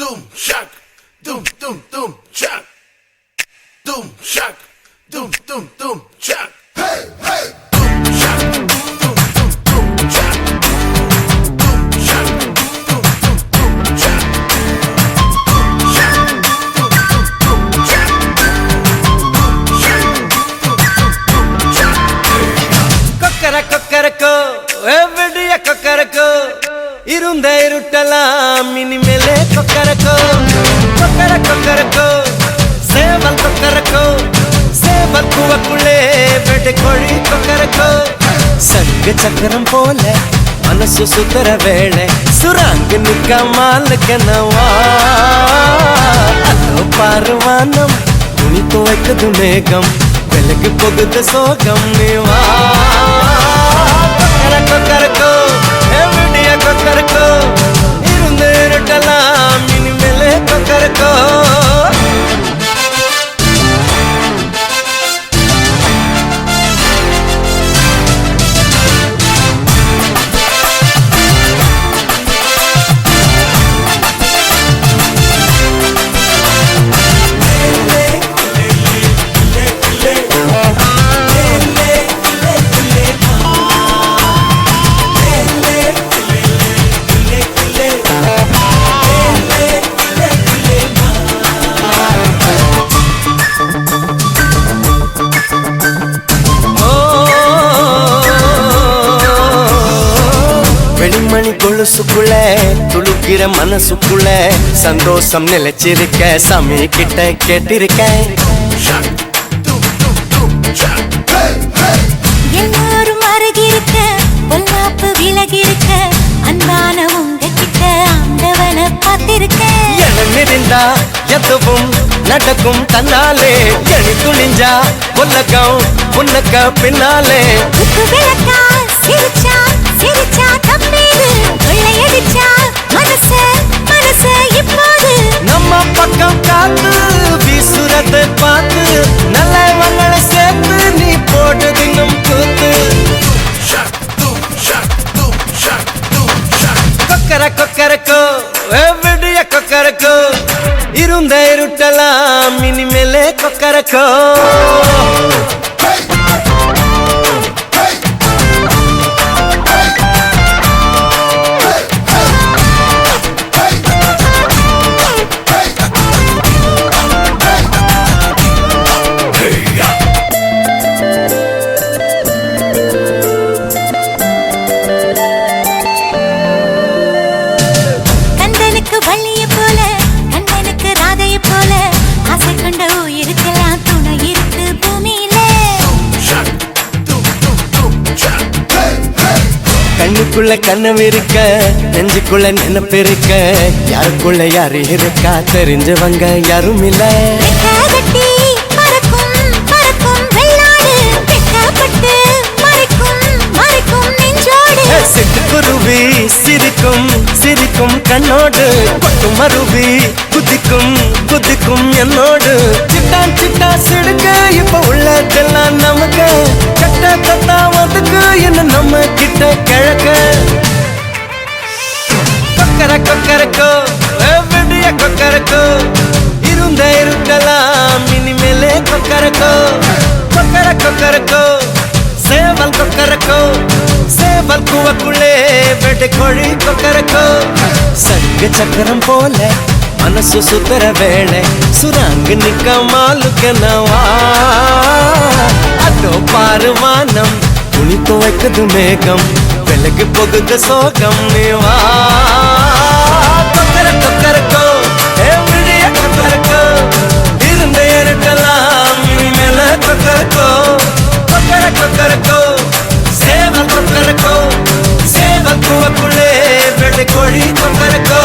Doom shock, doom doom doom shock, doom shock, doom doom doom shock. Hey hey, doom shock, doom doom doom shock, doom shock, doom doom doom shock, doom shock, doom doom doom shock, doom shock, doom doom doom shock. கொக்கர Kokkarakko எவ்வடிய Kokkarakko இருந்த இருட்டலாம் இனிமேலே கொக்கரக்கோ கொக்கர கொக்கரக்கோ சேவல் கொக்கரக்கோ சேவல் கூவக்குள்ளே வெட்டு கோழி கொக்கரக்கோ சங்கு சக்கரம் போல மனசு சுத்தர வேளை சுராங்கு நிக்க மாலுக்கனவா அதோ பாருவானம் துணி துவைக்குது மேகம் வெளுக்கு போகுது சோகம் நீவா கொக்கர கொக்கரக்கோ எவ்வடிய கொக்கரக்கோ இருந்து இருட்டலாம் இனிமேலே கொக்கரக்கோ வெளிமணி கொலுசுக்குள்ள துளுக்கிற மனசுக்குள்ள சந்தோஷம் நிலைச்சிருக்க சாமி கிட்ட கேட்டிருக்கேன் Shock, doom doom doom shock. Hey hey, எல்லாரும் அருகிருக்க பொல்லாப்பு விலகிருக்க அன்பான உங்ககிட்ட ஆண்டவனை பார்த்திருக்க என நெறிந்தா எதுவும் நடக்கும் தன்னாலே எணி துணிஞ்சா உலகம் உனக்க பின்னாலே உப்பு விளக்கா சிரிச்சா சிரிச்சா தப்பேது கொள்ளையடிச்சா மனசு மனசு இப்போது நம்ம பக்கம் காத்து வீசுறதை பார்த்து நல்லவங்களை சேர்த்து நீ போட்டது இன்னும் கூத்து shock, doom shock, doom shock, doom shock. கொக்கர Kokkarakko எவ்வடிய Kokkarakko இருந்த இருட்டலாம் இனிமேலே கொக்கரக்கோ Hey, hey, கந்தனுக்கு வள்ளிய போல கந்தனுக்கு ராதைய போல ஆசை கொண்ட உயிருக்கெல்லாம் துணை இருக்கு பூமியில shock, doom doom doom shock. Hey hey, கண்ணுக்குள்ள கண்ணம் இருக்க நெஞ்சுக்குள்ள நினைப்பு இருக்க யாருக்குள்ள யாரு இருக்கா தெரிஞ்சவங்க யாரும் இல்ல வெட்டகட்டி பறக்கும் பறக்கும் வெள்ளாடு வெட்டப்பட்டு மறைக்கும் மறைக்கும் நெஞ்சோடு சிட்டுக்குருவி சிரிக்கும் சிரிக்கும் கண்ணோடு கொட்டும் மருவி குதிக்கும் குதிக்கும் என்னோடு சிட்டான் சிட்டா சிடுக்க இப்ப உள்ளதெல்லாம் நமக்கு கட்ட கத்தா வந்துக்கு என்ன நம்ம கிட்ட கிழக்க கொக்கர கொக்கரக்கோ எவ்வடிய கொக்கரக்கோ இருந்த இருட்டலாம் இனிமேலே கொக்கரக்கோ கொக்கர கொக்கரக்கோ சேவல் கொக்கரக்கோ சேவல் கூவக்குள்ளே வெட்டு கோழி கொக்கரக்கோ சங்கு சக்கரம் போல மனசு சுத்தர வேளை சுராங்கு நிக்க மாலுக்கனவா அதோ பாருவானம் துணி துவைக்குது மேகம் வெளுக்கு போகுது சோகம் நீவா கொக்கர கொக்கரக்கோ எவ்வடிய கொக்கரக்கோ இருந்த இருட்டலாம் இனிமேல கொக்கரக்கோ கொக்கர கொக்கரக்கோ சேவல் கொக்கரக்கோ சேவல் கூவக்குள்ளே வெள்ளை கோழி கொக்கரக்கோ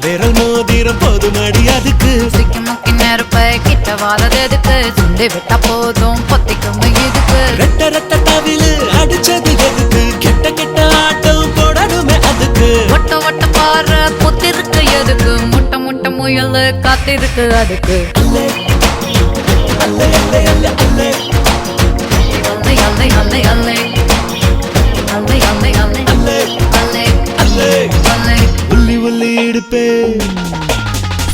விரல் மோதிரம் போதுமடி அதுக்கு சிக்கிமுக்கி நெருப்பை கிட்ட வாரதுக்கு சுண்டி விட்டா போதும் பொத்திக்கும் இதுக்கு ரெட்ட ரெட்ட தவிலு அடிச்சது எதுக்கு கெட்ட கெட்ட ஆட்டம் போடணுமே அதுக்கு ஒட்ட ஒட்ட பாரு புத்திருக்கு எதுக்கு முட்டை முட்டை முயல் காத்திருக்கு அதுக்கு அல்லே அல்லே அல்லே அல்லே அல்லே அல்லை அல்லை அல்லை அல்லை அல்லை அல்லை அல்லை அல்லே அல்லை அல்லே அல்லை உள்ளி உள்ளி இடுப்பே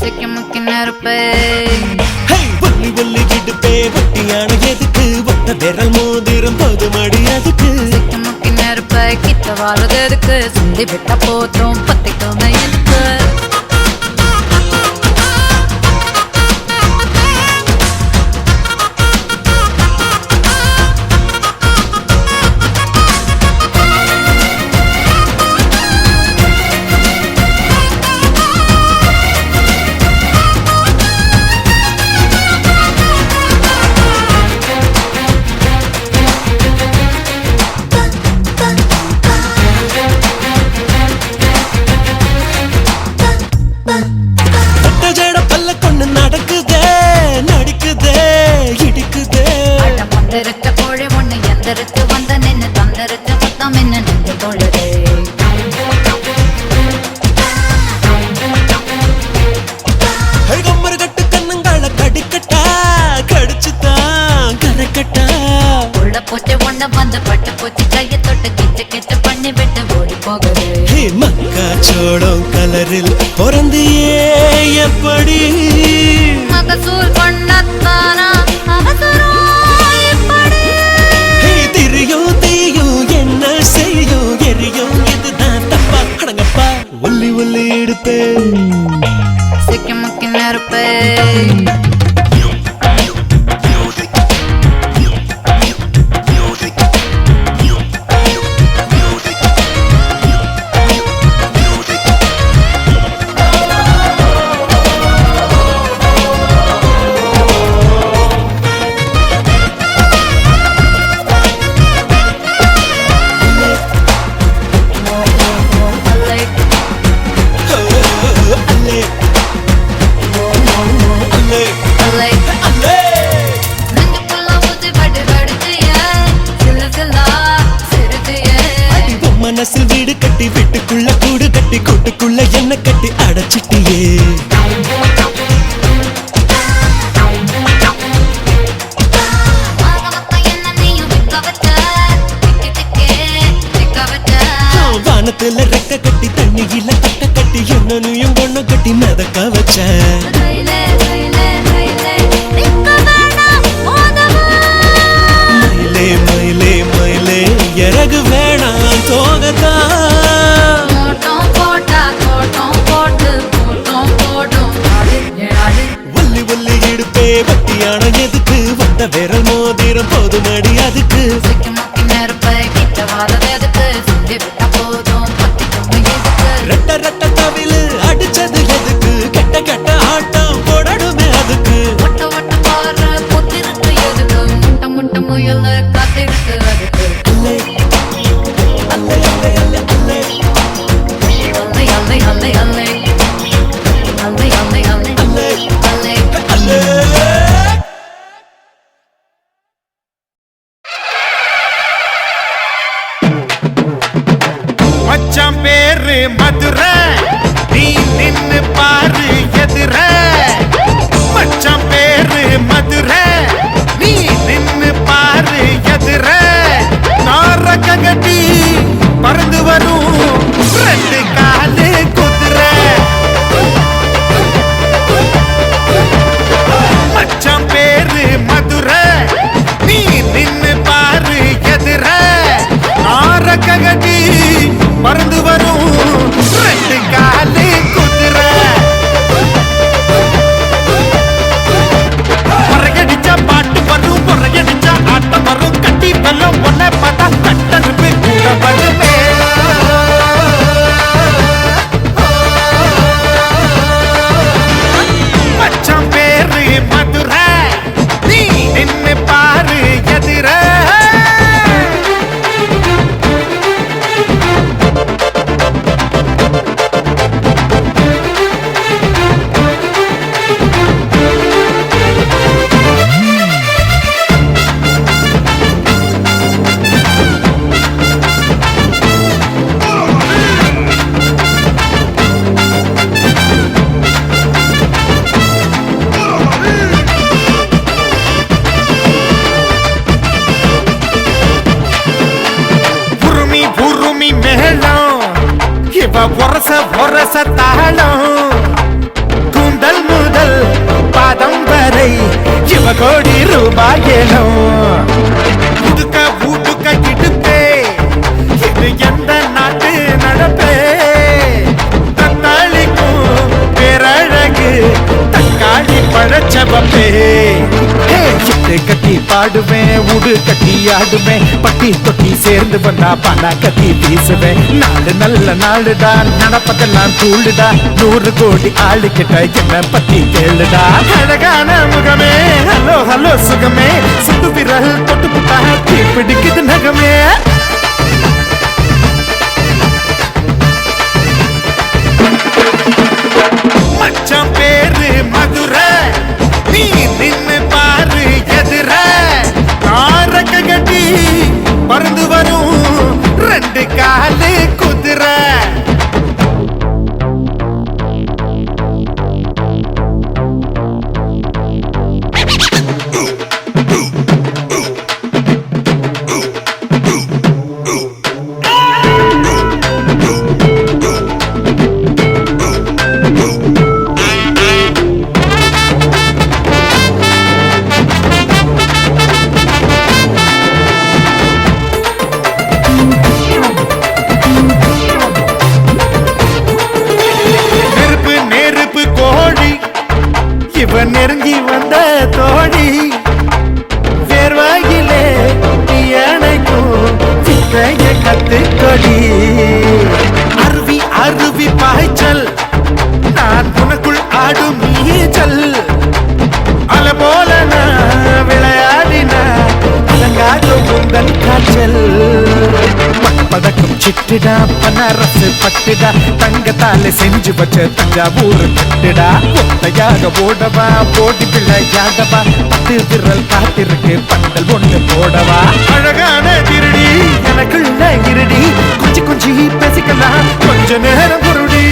சிக்கிமுக்கி நெருப்பை உள்ளி உள்ளி இடுப்பே வட்டியான எதுக்கு ஒத்த விரல் மோதிரம் போதுமடி அதுக்கு சிக்கிமுக்கி நெருப்பை கிட்ட வாரதுக்கு சுண்டி விட்டா போதும் பொத்திக்கும் இதுக்கு தந்தரிச்ச கோழி ஒண்ணு எந்தரிச்சு வந்த நின்னு தந்தரிச்ச மொத்தம் என்ன நின்று கொள்ளுதே கம்மர் கட்டு கண்ணுங்கால கடிக்கட்டா கடிச்சுதான் கரைக்கட்டா உள்ள பூச்சி ஒண்ணு வந்து பட்டு பூச்சி கையை தொட்டு கிச்சு கிச்சு பண்ணி விட்டு ஓடி போகுது மக்கா சோளம் கலரில் பிறந்தியே எப்படி மகசூல் பண்ணத்தானா அவசரம் ஒல்லி ஒல்லி எடுப்பே சிக்கிமுக்கி நெருப்பே மனசில் வீடு கட்டி வீட்டுக்குள்ள கூடு கட்டி கூட்டுக்குள்ள என்ன கட்டி அடைச்சிட்டியே வானத்துல ரெக்க கட்டி தண்ணியில கட்ட கட்டி என்னனையும் பொண்ணு கட்டி மிதக்க வச்ச மயிலே மயிலே மயிலே இறகு வேணாம் தோகத்தா ஒல்லி ஒல்லி இடுப்பே வட்டியான எதுக்கு வந்த விரல் மோதிரம் போதுமடி அதுக்கு ரெட்ட ரெட்ட தவிலு அடிச்சது எதுக்கு கெட்ட கெட்ட ஆட்டம் போடணுமே அதுக்கு ஒட்ட ஒட்ட பாரு புத்திருக்கு எதுக்கு முட்டை முட்டை முயல் காத்திருக்கு அதுக்கு அல்லே அல்லே அல்லே அல்லே அல்லே அல்லை அல்லை அல்லை அல்லை அல்லை அல்லை அல்லை அல்லை அல்லை அல்லே மச்சான் பேரு மதுரை நீ நின்னு பாரு எதிர மச்சான் பேரு மதுரை நீ நின்னு பாரு எதிர நாரக கட்டி பறந்து வரும் ரெண்டு காலு குதிரை மச்சான் பேரு மதுரை நீ நின்னு பாரு எதிர நாரக கட்டி பறந்து வரும் ரெண்டு காலு குதிரை இவ ஒரச தாளம் கூந்தல் முதல் பாதம் வரை இவ கோடி ரூபாய் ஏனும் ஊட்டுக்க இடுப்பே இது எந்த நாட்டு நடப்பே தத்தாளிக்கும் பேரழகு தக்காளி பழச்சவப்பே கட்டி பாடுவேன் உடு கட்டி ஆடுவேன் பட்டி தொட்டி சேர்ந்து வந்தா பணா கட்டி வீசுவேன் நாடு நல்ல நாடுடா நடப்பதெல்லாம் தூளுடா 100 கோடி ஆளு கிட்ட என்ன பத்தி கேளுடா அழகான முகமே ஹலோ ஹலோ சுகமே சுட்டு விரல் தொட்டு புட்டா பிடிக்குது நகமே மச்சான் பேரு மதுரை நீ நின்னு பாரு எதிர காரக்க கட்டி பறந்து வரும் 2 காலு குதிரை இவன் நெருங்கி வந்த தோழி வேர்வாயிலே அணைக்கும் சிக்கைய கத்துக்கொடி அருவி பாய்ச்சல் நான் உனக்குள் ஆடும் நீச்சல் அல போல நான் விளையாடின அலங்காத உந்தன் காய்ச்சல் பதக்கம் சிட்டுடா பனரசு பட்டுடா தங்கத்தால செஞ்சு வச்ச தஞ்சாவூர் கட்டுடா ஒத்தையாக ஓடவா போடி பிள்ளையாடவா 10 விரல் காத்திருக்கு பந்தல் ஒண்ணு போடவா அழகான திருடி எனக்குள்ள இருடி கொஞ்சி பேசிக்கலாம் கொஞ்ச நேரம் குருடி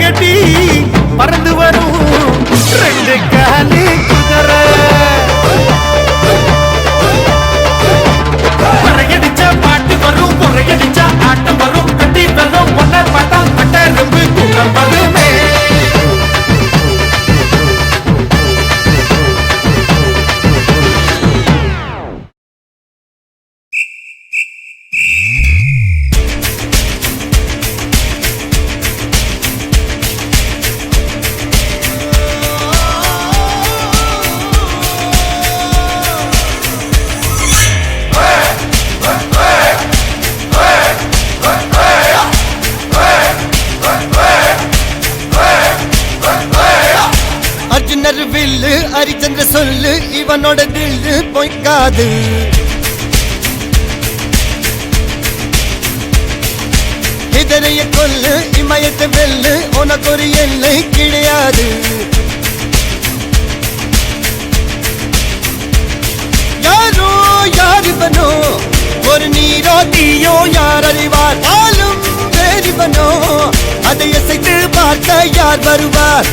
கட்டி பறந்து வரும் 2 காலி குதிரை பறையடிச்சா பாட்டு வரும் பொறையடிச்சா ஆட்டம் வரும் கட்டி வரும் ஒன்ன பார்த்தா பட்ட ரொம்ப கூட்டம் வருமே வில்லு ஹரிச்சந்திர சொல்லு இவனோட தில்லு பொய்க்காது இதனைய கொல்லு இமயத்தை வெல்லு உனக்கு ஒரு எல்லை கிடையாது யாரோ யாரிவனோ ஒரு நீரோ தீயோ யார் அறிவார் ஆளும் வேறிவனோ அதை அசைத்து பார்க்க யார் வருவார்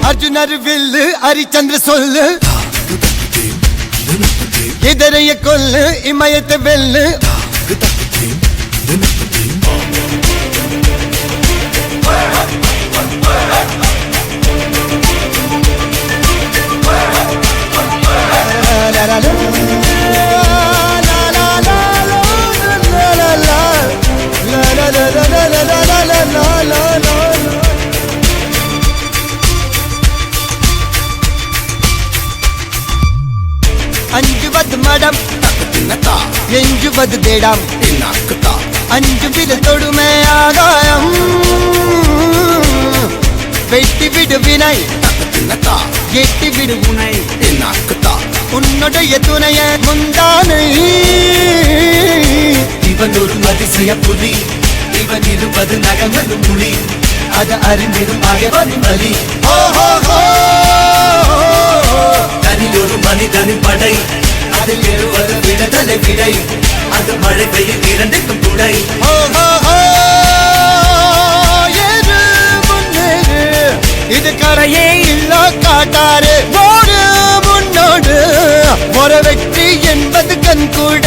அர்ஜுனர் வில்லு ஹரிச்சந்திர சொல்லு இதரைய கொல்லு இமயத்தை வெல்லு அஞ்சுவது மடம் எஞ்சுவது தேடம் அஞ்சு விரல் தொடுமே ஆகாயம் வெட்டி விடு வினை எட்டி விடு உனை உன்னுடைய துணைய முந்தானை இவன் ஒரு அதிசய புலி இவன் இருப்பது நகமது மொழி அது அறிந்திடும் ஆகவன் வலி தனிலொரு மனிதனின் படை அதில் எழுவது விடுதலை விடை அது மழை பெய்யும் இரண்டுக்கும் துணை இது கரையே இல்ல காட்டாரு ஓடு முன்னோடு ஒரு வெற்றி என்பது கண்கூட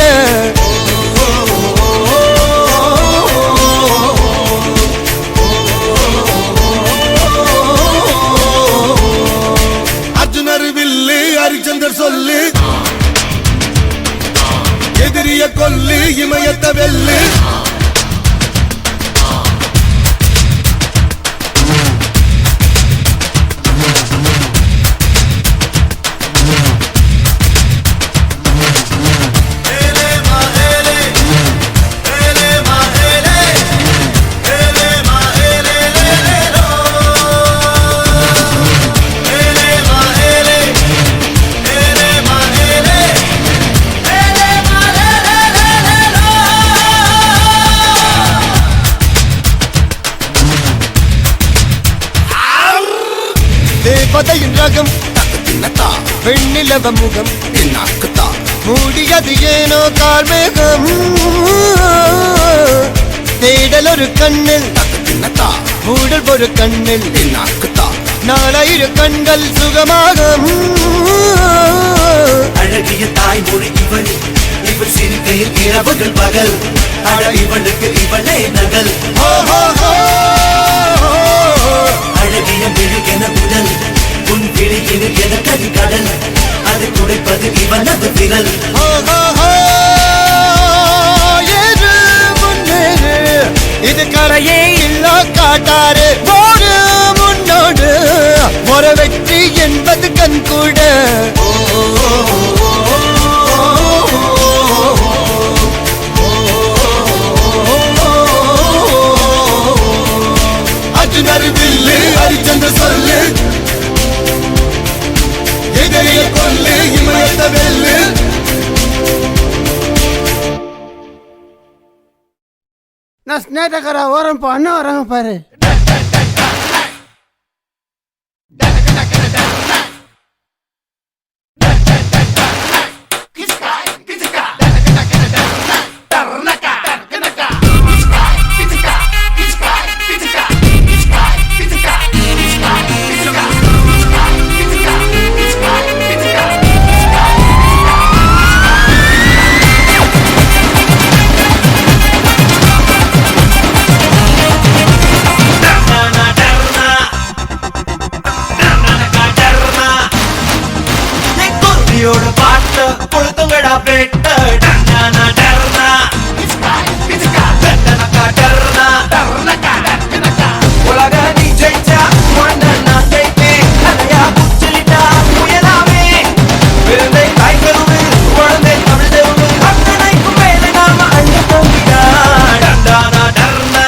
அர்ஜுனர் வில்லு ஹரிச்சந்தர் சொல்லு எதிரிய கொல்லு இமயத்த வெல்லு தேவதையின் ரகம் வெண்ணிலவ முகம் மூடியது ஏனோ கார்மேகம் தேடல் ஒரு கண்ணில் மூடல் ஒரு கண்ணில் நாலாயிர கண்கள் சுகமாகும் அழகிய தாய்மொழி இவள் இவள் சிரிக்கையில் இரவுகள் பகல் அழ இவளுக்கு இவளே நகல் அழகிய மெழுகென உடல் உன் விழியில் என கரி கடல் அதை துடைப்பது இவனது விரல் இது கரையே இல்ல காட்டாரு ஓடு முன்னோடு ஒரு வெற்றி என்பது கண்கூட அர்ஜுனர் வில்லு ஹரிச்சந்தர் சொல்லு எதிரிய கொல்லு இமயத்த வெல்லு நான் ஸ்னேட்டக்கார ஓரம் இப்போ அண்ணன் வராங்க பாரு பாட்டு கொளுத்துங்கடா பெட்ட டர்னா டர்னா உலக நீ ஜெயிச்சா மண்ணா ஜெயிப்பே அதையா புச்சலிட்டா புயலாமே விருந்தை தாய்க்கருவு குழந்தை தமிழ் தெருவு அத்தனைக்கும் மேலே நாம அங்க போகிறா டர்னா டர்னா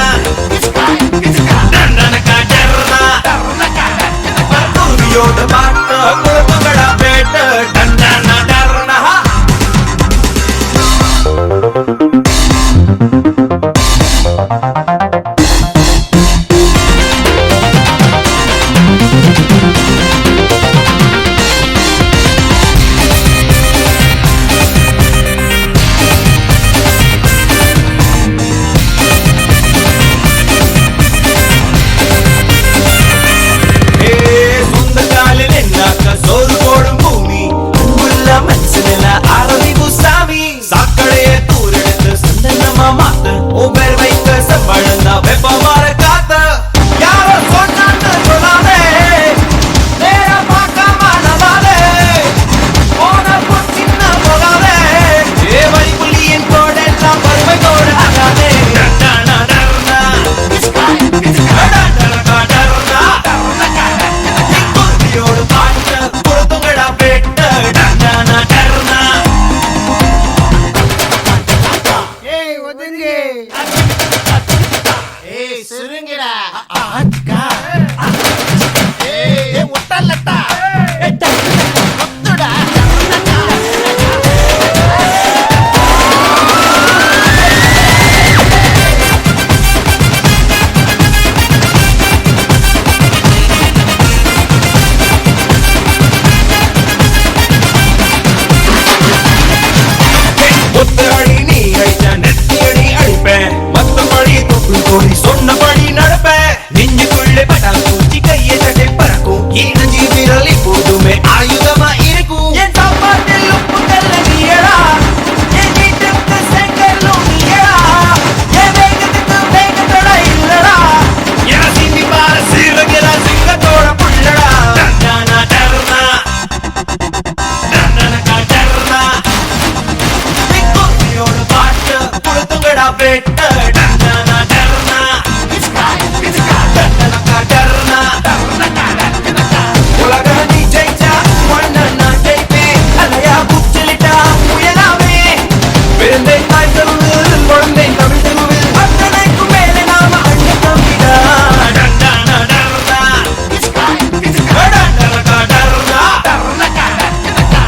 குருவியோட பாட்டு கொளுத்துங்கடா பெட்ட டர்னா டர்னா சொந்த காலில் என்னாக்க சோறு போடும் பூமி கோடி சொன்னபடி நடப்பேன் நெஞ்சுக்குள்ளே பட்டாம்பூச்சி கையை தட்டை பறக்கும் இணைஞ்சி விரல் எப்போதுமே ஆயுதமா இருக்கும் என் சாப்பாட்டில் உப்பு கல்ல நீயடா என் வீட்டுக்கு செங்கல்லும் நீயடா என் வேகத்துக்கு வேகத்தோட இல்லடா என சிந்தி பார சிறுகிற சிங்கத்தோட புள்ளடா டர்னா டர்னா டர்னா டர்னா குத்தியோட பாட்டு கொடுத்துங்கடா வெட்ட டர்னா டர்னா உலக நீ ஜெயிச்சா ஒன்ன நான் ஜெயிப்பேன் அலையா புச்சலிட்டா முயலாமே பிறந்தேன் தாய் தெருவில் குழந்தைன் தமிழ் தெருவில் அத்தனைக்கும் மேலே நாம அண்ண தம்பிடா டர்னா டர்னா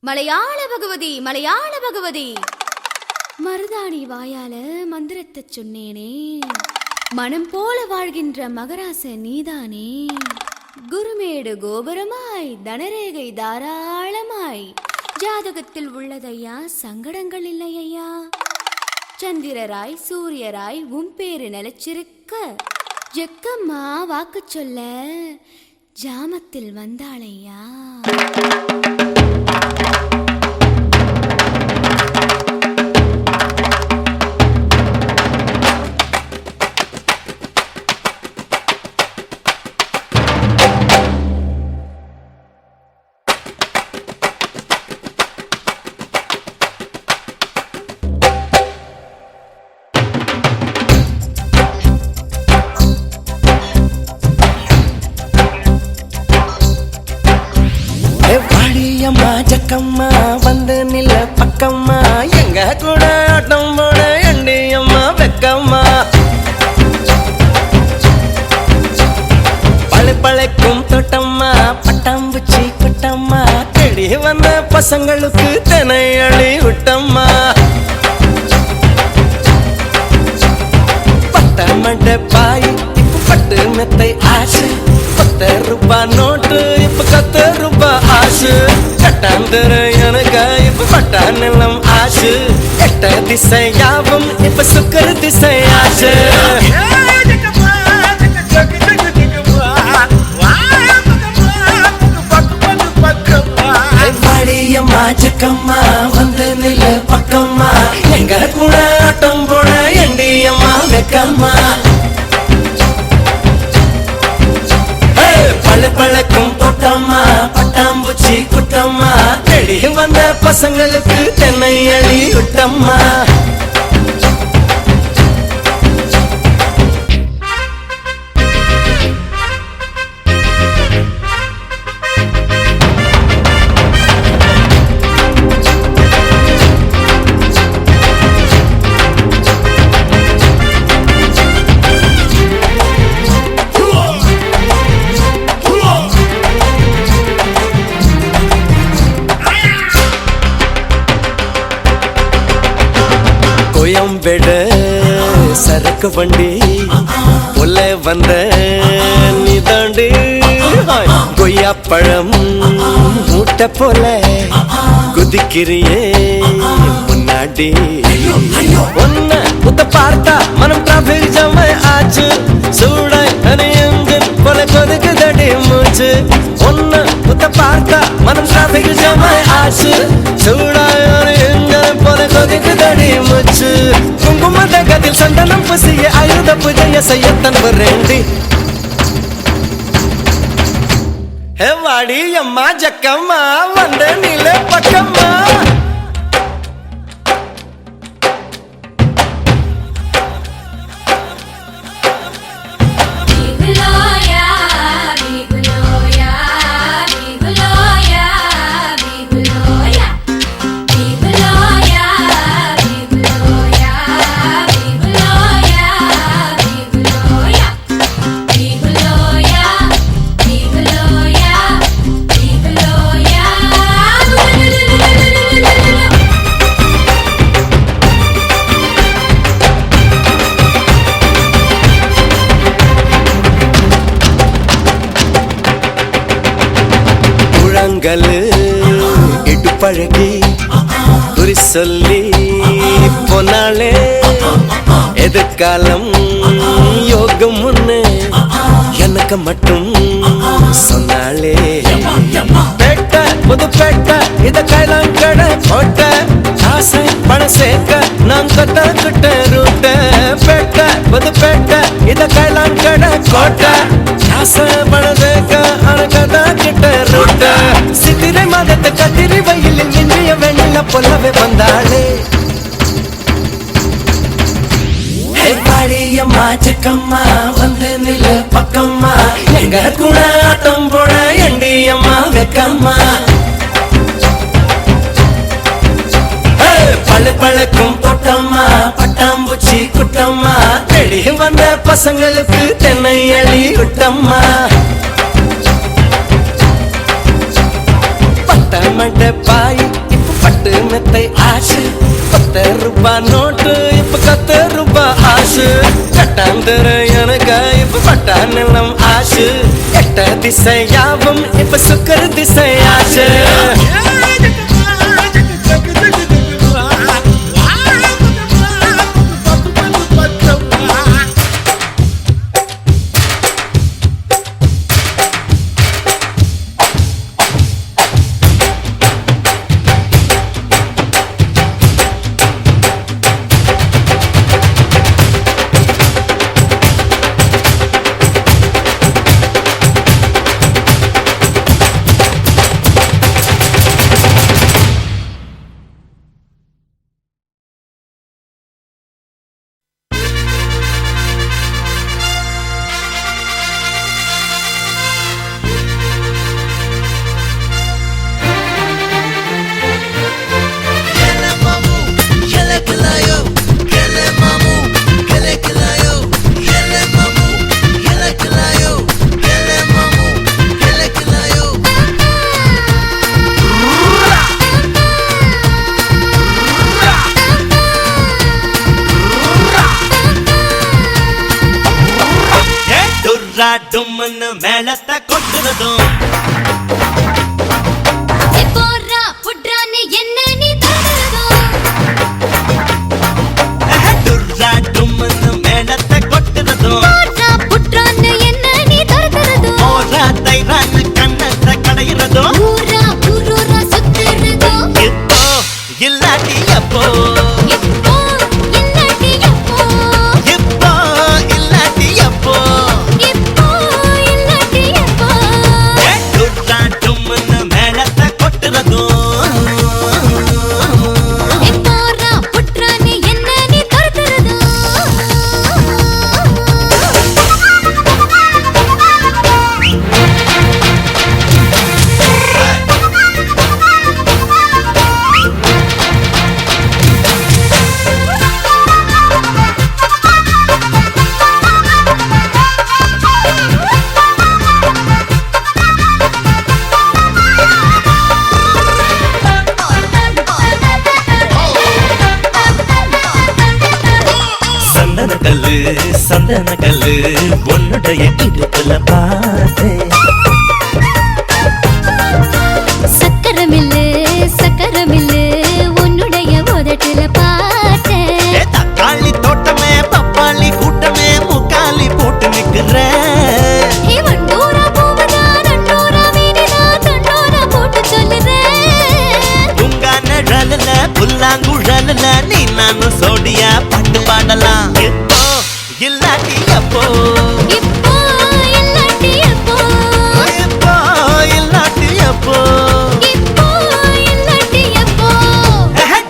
மலையாள பகவதி மலையாள பகவதி மருதாணி வாயால மந்திரத்தை சொன்னேனே மனம் போல வாழ்கின்ற மகராச நீதானே குருமேடு கோபுரமாய் தனரேகை தாராளமாய் ஜாதகத்தில் உள்ளதையா சங்கடங்கள் இல்லையா சந்திரராய் சூரியராய் உன் பேரு நிலைச்சிருக்க ஜக்கம்மா வாக்கு சொல்ல ஜாமத்தில் வந்தாளையா வாடியம்மா ஜக்கம்மா வந்து நில பக்கம்மா எங்க கூட ஆட்டம் போட எண்டியம்மா வெக்கம்மா பழைக்கும் தோட்டம்மா பட்டாம்பூச்சி கொட்டம்மா தேடி வந்த பசங்களுக்கு தினை அழி விட்டம்மா பட்ட மண்ட பாய் இப்ப பட்டு மெத்தை ஆசை ₹10 நோட்டு இப்ப ₹10 ஆசு கட்டாந்தர எனக்கு இப்ப பட்டா நிலம் ஆசு எட்ட திசை யாவும் இப்ப சுக்கர திசை ஆசு வாடியம்மா ஜக்கம்மா வந்து நில பக்கம்மா எங்க கூட ஆட்டம் போட எண்டியம்மா வெக்கம்மா பழக்கும் தோட்டம்மா பட்டாம்பூச்சி குட்டம்மா தேடி வந்த பசங்களுக்கு தென்னை அழி விட்டம்மா கோயம்பேடு சரக்கு வண்டி உள்ள வந்த நீதாண்டி கொய்யா பழம் மூட்டை போல குதிக்கிறியே முன்னாடி ஒன்ன புத்த பார்த்தா மனம் டிராபிக் ஜாம் ஆச்சு சூடாய் அணியங்கள் போல கொதிக்குதடி மூச்சு ஒன்ன புத்த பார்த்தா மனம் டிராபிக் ஜாம் ஆச்சு சூடாய் அணியங்கள் போல கொதிக்குதடி மூச்சு குங்குமத கதில் சந்தனம் புசிய ஆயுத பூஜைய செய்யத்தன் வரேண்டி வாடி அம்மா ஜக்கம்மா வந்த நில பக்கம்மா Yeah. பழகி குறி சொல்லி போனாலே எதிர்காலம் யோகம் ஒண்ணு எனக்கு மட்டும் சொன்னாலே பேட்டை புது பேட்டை இத கைலாங்கட போட்ட காசு பணம் சேர்க்க நான் கட்ட ரூட்ட பேட்டை புது பேட்டை இத கைலாங்கட கோட்டை காசு பணம் சேர்க்க அனகதா கிட்ட ரூட்ட சித்திரை மாதத்தை கத்திரி வயலில் இந்திய வெண்ணில பொல்லவே வந்தாளே பாடியம்மா சிக்கம்மா வந்து நில பக்கம்மா எங்க கூட ஆட்டம் போட எண்டியம்மா வெக்கம்மா பழு பழக்கும் தொட்டம்மா பட்டாம்பூச்சி குட்டம்மா தேடி வந்த பசங்களுக்கு தென்னை அழி விட்டம்மா பட்ட மட்ட பாய் இப்ப பட்டு மெத்தை ஆசு ₹10 நோட்டு இப்ப ₹10 ஆசு கட்டாந்தர எனக்கு இப்ப பட்டா நிலம் ஆசு எட்ட திசையாவும் இப்ப சுக்கர திசை ஆசு டும்னு மேளத்தை கொட்டுறதும் போறா புட்ரான்னு என்ன நீ டுர்ரா டும்னு மேளத்தை கொட்டுறதும் போறா புட்ரான்னு என்ன நீ தரதும் ஓரா தைரான்னு கண்ணத்தை கடையிறதும் ஊரா ஊரூரா சுத்துறதும் இப்போ இல்லாட்டி எப்போ இப்போ இல்லாட்டி எப்போ இப்போ இல்லாட்டி எப்போ இப்போ இல்லாட்டி எப்போ டுர்ரா டும்னு மேளத்தை கொட்டுறதும் போறா புட்ரான்னு என்ன நீ தரதும் சந்தன கல்லு உன்னுடைய இடுப்புல பார்த்தேன் சக்கரமில்லு உன்னுடைய உதட்டுல பார்த்தேன் தக்காளி தோட்டமே பப்பாளி கூட்டமே முக்காலி போட்டு நிக்கிறேன் வண்டூரா பூவதா நண்டூரா வீடுதா தண்டூரா போட்டு சொல்லுறேன் உங்க நிழல்ல புல்லாங்குழல்ல நீ நானும் சோடியா பாட்டு பாடலாம் இப்போ இல்லாட்டி எப்போ இப்போ இல்லாட்டி எப்போ இப்போ இல்லாட்டி எப்போ இப்போ இல்லாட்டி எப்போ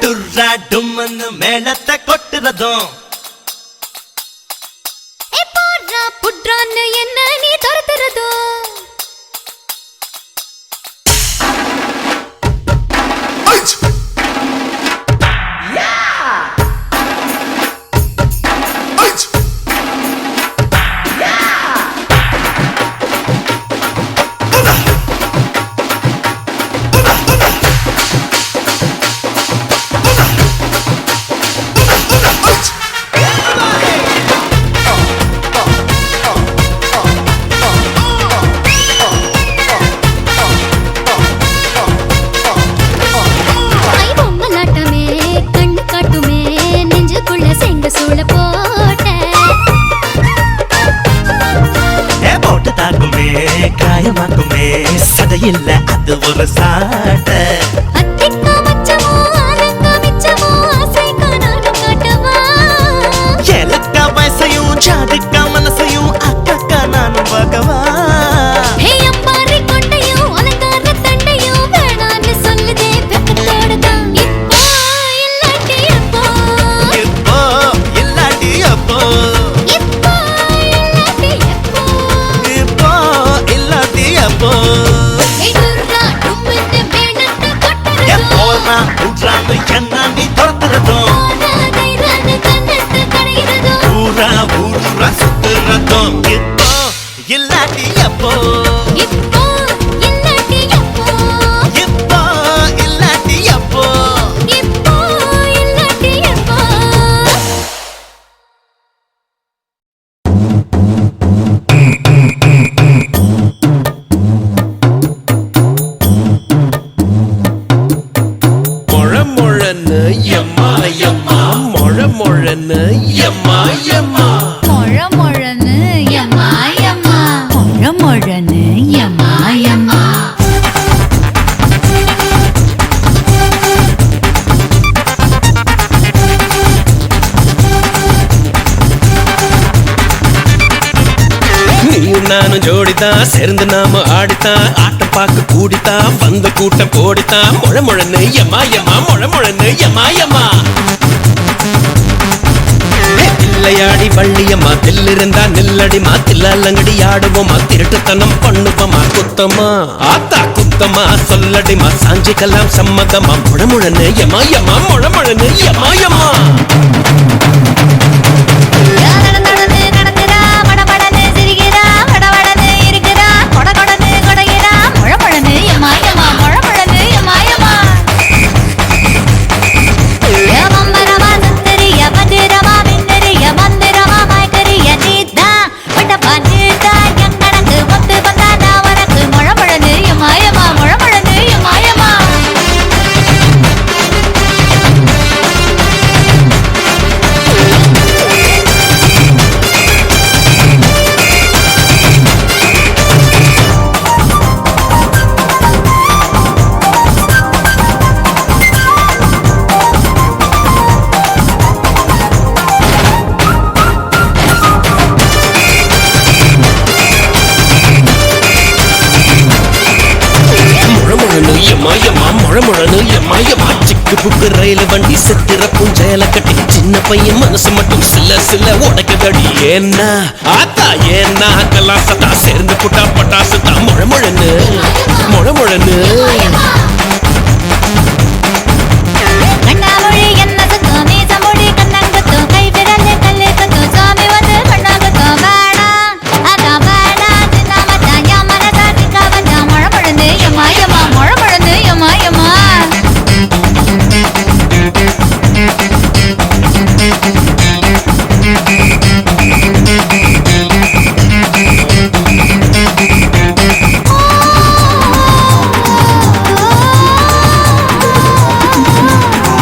டுர்ரா டும்னு மேளத்தை கொட்டுறதும் போறா புட்ரான்னு என்ன நீ தரதும் ஒரு சாட்ட அத்திக்கா மச்சமோ ஆலங்கா மிச்சமோ ஆசைக்கா நானும் காட்டவா எனக்கா வயசையும் ஜாதிக்கா மனசையும் அக்கா நானும் பார்க்கவா ஹே அம்பாரி கொண்டையும் அலங்கார தண்டையும் வேணான்னு சொல்லுதே வெக்கத்தோட தான் இப்போ இல்லாட்டி அப்போ இப்போ இல்லாட்டி எப்போ இப்போ இல்லாட்டி அப்போ ஹே துர்ரா டும்மிட்டு வேணத்து கொட்டறதோ எப்போனா உட்றான்னு என்ன நீ துரத்துறதும் போனாதை ரான கண்ணத்து கடையிறதோ ஊரா சுத்துறதும் இப்போ இல்லாட்டி அப்போ இப்போ இல்லாட்டி எப்போ இப்போ இல்லாட்டி அப்போ இப்போ இல்லாட்டி எப்போ முழமுழன்னு எம்மா எம்மா முழமுழன்னு எம்மா எம்மா மொழ மொழன்னு எம்மா எம்மா மொழ மொழன்னு எம்மா எம்மா நீயும் நானும் ஜோடித்தான் சேர்ந்து நாம ஆடித்தான் ஆட்டம் பார்க்க கூடித்தான் வந்த கூட்டம் போடித்தான் முழமுழன்னு எம்மா எம்மா முழமுழன்னு எம்மா எம்மா தில்லையாடி வள்ளியம்மா தில்லிருந்தா நில்லடிமா தில்லங்கடி ஆடுவோமா திருட்டுத்தனம் பண்ணுவோமா குத்தமா ஆத்தா குத்தமா சொல்லடிமா சாஞ்சிக்கலாம் சம்மதமா முழமுழன்னு எம்மா எம்மா முழமுழன்னு எம்மா எம்மா நடந்து நடக்குதா படபடன்னு சிரிக்கிறா வடவடன்னு இருக்கிறா கொடகொடன்னு கொடைகிறா மொழ மொழன்னு எம்மா எம்மா மொழ மொழன்னு எம்மா எம்மா மம்பரமா சுந்தரிய மந்திரமா மின்னறிய மந்திரமா மயக்கரிய நீதா பட்டப்பா நீதா எங்கனக்கு ஒத்து வந்தா நான் உனக்கு மொழ மொழன்னு எம்மா எம்மா மொழ மொழன்னு எம்மா எம்மா முழமுழனு எம்மாயம்மா முழமுழனு எம்மாயம்மா சிக்கு புக்கு ரயில் வண்டி சித்திர புஞ்சையில கட்டி சின்ன பையன் மனசு மட்டும் சில்ல சில்ல உடைக்குதடி ஏன்னா ஆத்தா ஏன்னா கலாசத்தா சேர்ந்து புட்டா பட்டாசு தான் முழமுழனு முழமுழனு கண்ணாமொழி என்ன சுத்தம் மீசமொழி கண்ணங்கத்தும் கை விரல் கல்லு கத்தும் சாமி வந்து கண்ணாங்கத்தும் வேணாம் அதான் வேணாம் சின்ன மச்சான் என் மனசாட்சிக்கா வச்சான் மழை பொழுந்து எம்மா எம்மா மழை பொழுந்து எம்மா எம்மா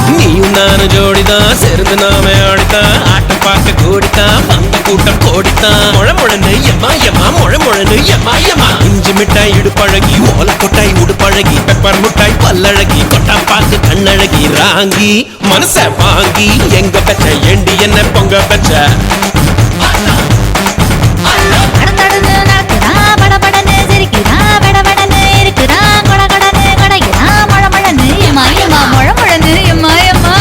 நீயும் நானும் ஜோடிதான் சேர்ந்து நாம ஆடித்தான் ஆட்டம் பார்க்க கூடித்தான் வந்த கூட்டம் கோடித்தான் முழமுழனு எம்மா எம்மா முழமுழனு எம்மா எம்மா இஞ்சி மிட்டாய் இடுப்பழகி ஓல கொட்டாய் உடுப்பழகி பெப்பர் முட்டாய் பல்லழகி கொட்டா பாக்கு கண்ணழகி ராங்கி மனச வாங்கி எங்க பெச்ச ஏண்டி என்ன பொங்க பெச்ச நடந்து நடக்குதா படபடன்னு சிரிக்கிறா வடவடன்னு இருக்கிறா கொடகொடன்னு கொடைகிறா மழை மழன்னு எம்மா எம்மா மழை மழன்னு எம்மா எம்மா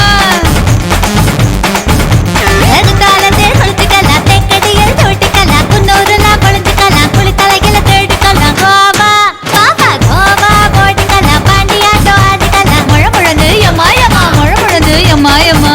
எதுக்காலத்தில் கொளுத்துக்கலாம் தெக்கடியில் தொட்டுக்கலாம் குன்னூருலாம் கொளுத்துக்கலாம் குளித்தலையில தேடிக்கலாம் கோவா பாப்பா கோவா போட்டுக்கலாம் பாண்டியாட்டோ ஆடிக்கலாம் மழை மழன்னு எம்மா எம்மா மழை மழன்னு எம்மா எம்மா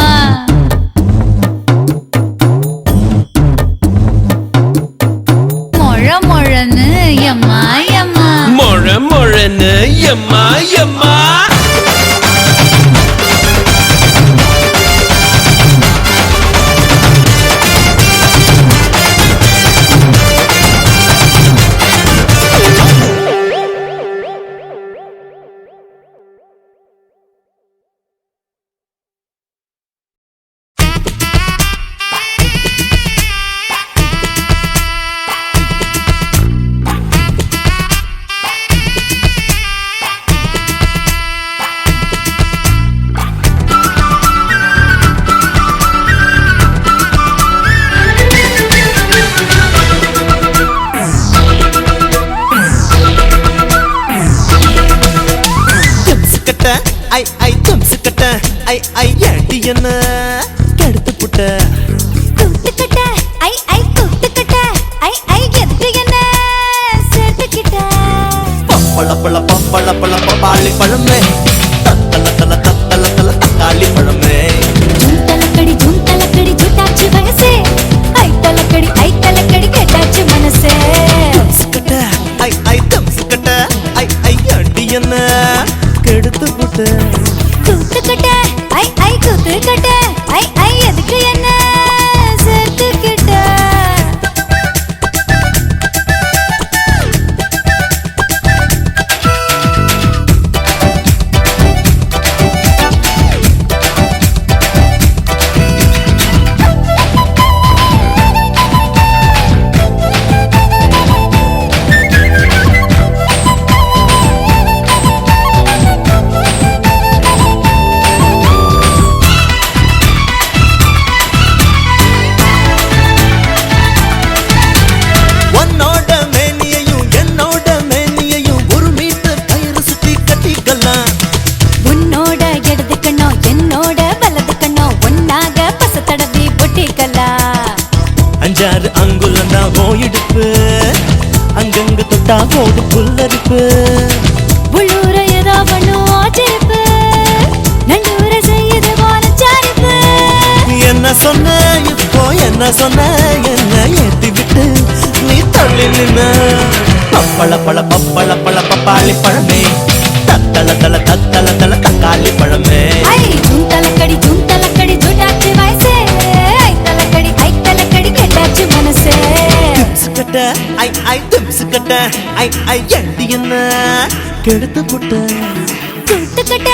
ஐ ஏண்டி என்ன கெடுத்து புட்ட கூத்துக்கிட்ட ஐ கூத்துக்கிட்ட ஐ எதுக்கு என்ன சேர்த்துக்கிட்ட பப்பள பழ பப்பாளி பழமே தத்தல தல தக்காளி பழமே ஜூம் தலக்கடி ஜூட்டாச்சு வயசே ஐ தலக்கடி கேட்டாச்சு மனசே சுக்கட்ட ஐ தம்சுக்கட்ட ஐ ஏண்டி என்ன கெடுத்து புட்ட கூத்துக்கிட்ட ஐ கூத்துக்கிட்ட ஐ எதுக்கு என்ன சேர்த்துக்கிட்ட உன்னோட மேனியையும் என்னோட மேனியையும் ஒரு மீட்டர் கயிறு சுத்தி கட்டிக்கலாம் உன்னோட இடது கண்ணோ என்னோட வலது கண்ணோ ஒன்னாக பச தடவி பொட்டிக்கலாம் அஞ்சாறு அங்குலம் தான் ஓயிடுப்பு அங்கங்க தொட்டா ஓடு புல்லரிப்பு உள்ளூர ஏதோ பண்ணும் ஆச்சரிப்பு நண்டூர செய்யுது போனச்சாரிப்பு என்ன சொன்ன இப்போ என்ன சொன்ன என்ன ஏத்தி விட்டு நீ தள்ளி நின்ன பப்பள பப்பாளி பழமே தத்தல தல தக்காளி பழமே ஐ ஜூம் தலக்கடி ஜூட்டாச்சு வயசே ஐ தலக்கடி கேட்டாச்சு மனசே திம்சுக்கட்ட ஐ திம்சுக்கட்ட ஐ ஏண்டி என்ன கெடுத்து புட்ட கூத்துக்கிட்ட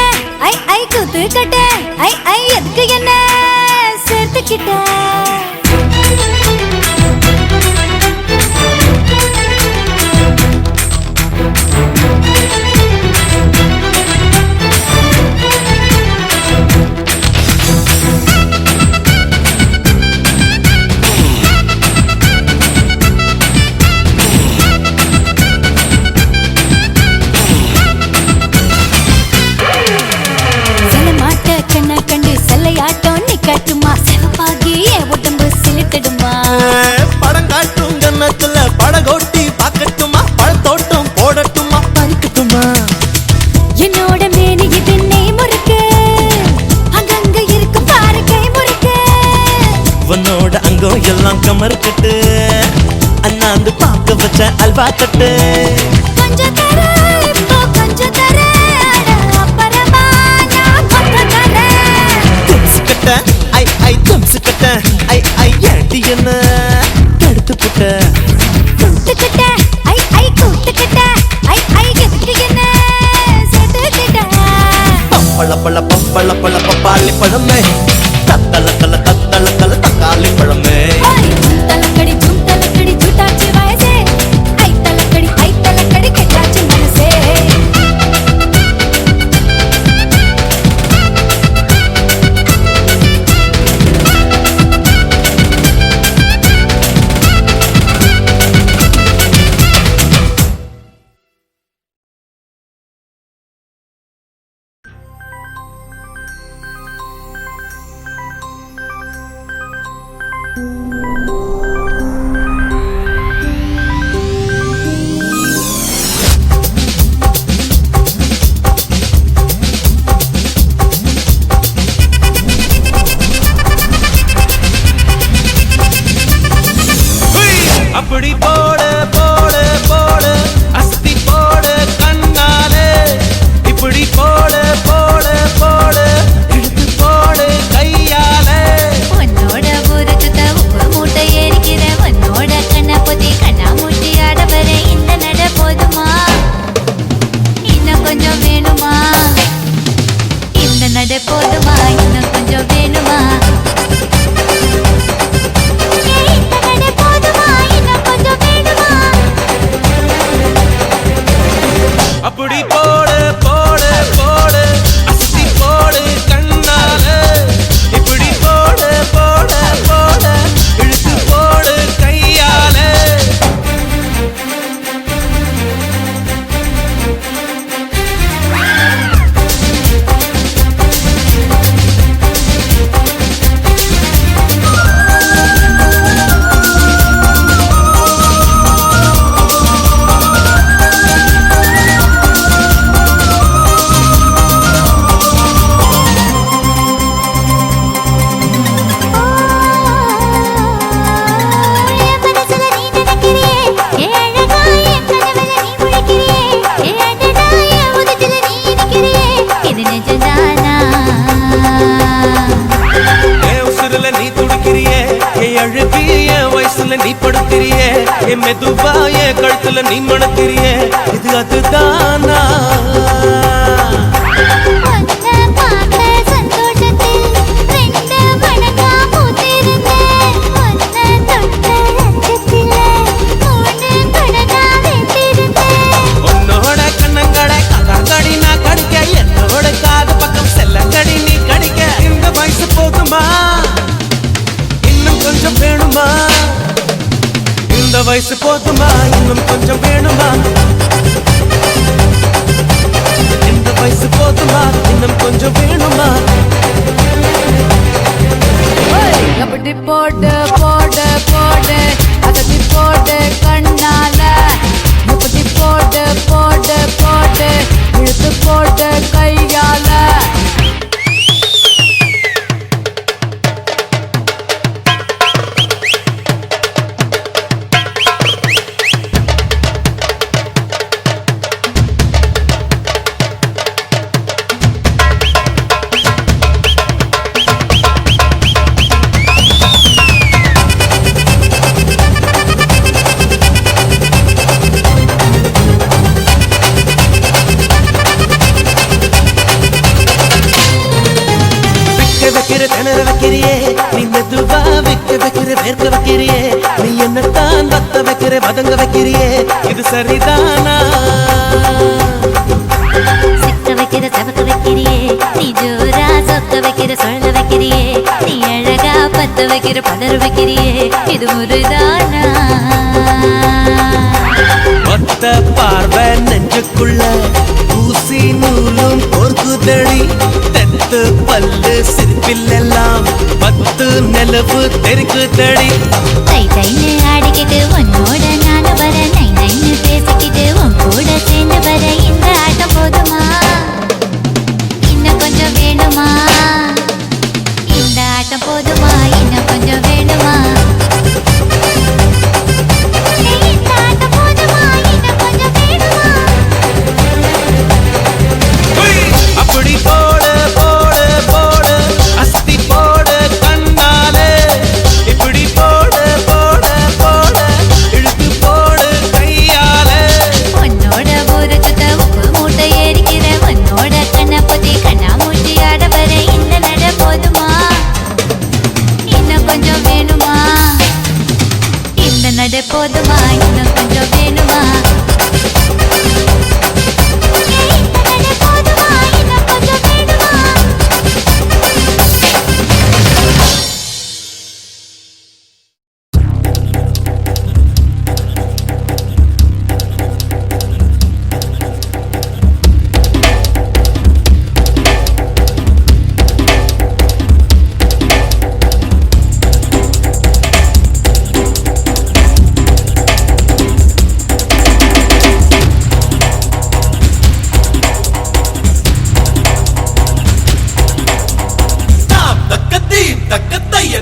ஐ கூத்துக்கிட்ட ஐ எதுக்கு என்ன சேர்த்துக்கிட்ட சில மாட்ட கண்ண கண்டு செல்லையாட்டம் நிக்கட்டுமா சிவப்பாகி என் உடம்பு சிலிட்டிடுமா படம் காட்டும் கன்னத்துல படகோட்டி பார்க்கட்டுமா பழத்தோட்டம் போடட்டுமா பறிக்கட்டுமா என்னோட மேனி இது நெய் முறுக்கு அங்கங்க இருக்கும் பாரு கை முறுக்கு உன்னோட அங்கம் எல்லாம் கமர்க்கட்டு அண்ணாந்து பார்க்க வச்ச அல்வா தட்டு கொஞ்சம் தர இப்போ கொஞ்சம் தர அப்புறமா நான் கொஞ்சம் தரேன் திம்சுக்கட்ட ஐ திம்சுக்கட்ட ஐ ஏண்டி என்ன கெடுத்து புட்ட கூத்துக்கிட்ட ஐ கூத்துக்கிட்ட ஐ எதுக்கு என்ன சேர்த்துக்கிட்ட பப்பள பப்பாளி பழமே தத்தல தல தக்காளி பழமே ஜூம் தலக்கடி ஜூட்டாச்சு வயசே ஐ தலக்கடி கேட்டாச்சு மனசே வைக்கிறியே என் அழுகி என் வயசுல நீ படுத்திரியே என் மெதுவா என் கழுத்துல நீ மணத்திரியே இது அதுதானா உன்னை பார்த்த சந்தோஷத்தில் ரெண்டு மடங்கா பூத்திருந்தேன். உன்னை தொட்ட லட்சத்திலே மூணு மடங்கா வெந்திருந்தேன். உன்னோட கண்ணங்கடை கதாங்கடி நான் கடிக்க என்னோட காது பக்கம் செல்லங்கடி நீ கடிக்க இந்த வயசு போதுமா இன்னும் கொஞ்சம் வேணுமா இந்த வயசு போதுமா இன்னும் கொஞ்சம் வேணுமா இந்த வயசு போதுமா இன்னும் கொஞ்சம் வேணுமா அப்படி போட்டு போட்டு போட்டு அதட்டி போட்டு கண்ணால முப்பத்தி போட்டு போட்டு போட்டு இழுத்து போட்டு கையால வைக்கிற திணற வைக்கிறியே நீ மெதுவா வைக்கிற வேர்க்க வைக்கிறியே நீ என்னத்தான் வத்த வைக்கிற வதங்க வைக்கிறியே இது சரிதானா சிக்க வைக்கிற சவக்க வைக்கிறியே நீ ஜோரா சொக்க வைக்கிற சொல்ல வைக்கிறியே நீ அழகா பத்த வைக்கிற பதற வைக்கிறியே இது முருதானா ஒத்த பார்வை நெஞ்சுக்குள்ள ஊசி நூலும் பொறுக்குதடி தெத்து பல்லு சிரிப்பிலெல்லாம் பத்து நிலவு தெருக்குதடி தை தைன்னு ஆடிக்கிட்டு உன்னோட நானு வர நை நைன்னு பேசிக்கிட்டு உன் கூட சேர்ந்து வர இந்த ஆட்டம் போதுமா இன்னும் கொஞ்சம் வேணுமா இந்த ஆட்டம் போதுமா இன்னும் கொஞ்சம் வேணுமா இந்த ஆட்டம் போதுமா இன்னும் கொஞ்சம் வேணுமா அப்படி போடு போடு போடு அஸ்தி போடு கண்ணாலே இப்படி போடு போடு போடு இழுத்து போடு கையாலே உன்னோட ஊரை சுத்த உப்பு மூட்டை ஏறிக்கிற உன்னோட கண்ணை பத்தி கண்ணா மூட்டி ஆட வர இந்த நட போதுமா இன்னும் கொஞ்சம் வேணுமா இந்த நட போதுமா இன்னும் கொஞ்சம் வேணுமா இந்த நட போதுமா இன்னும் கொஞ்சம் வேணுமா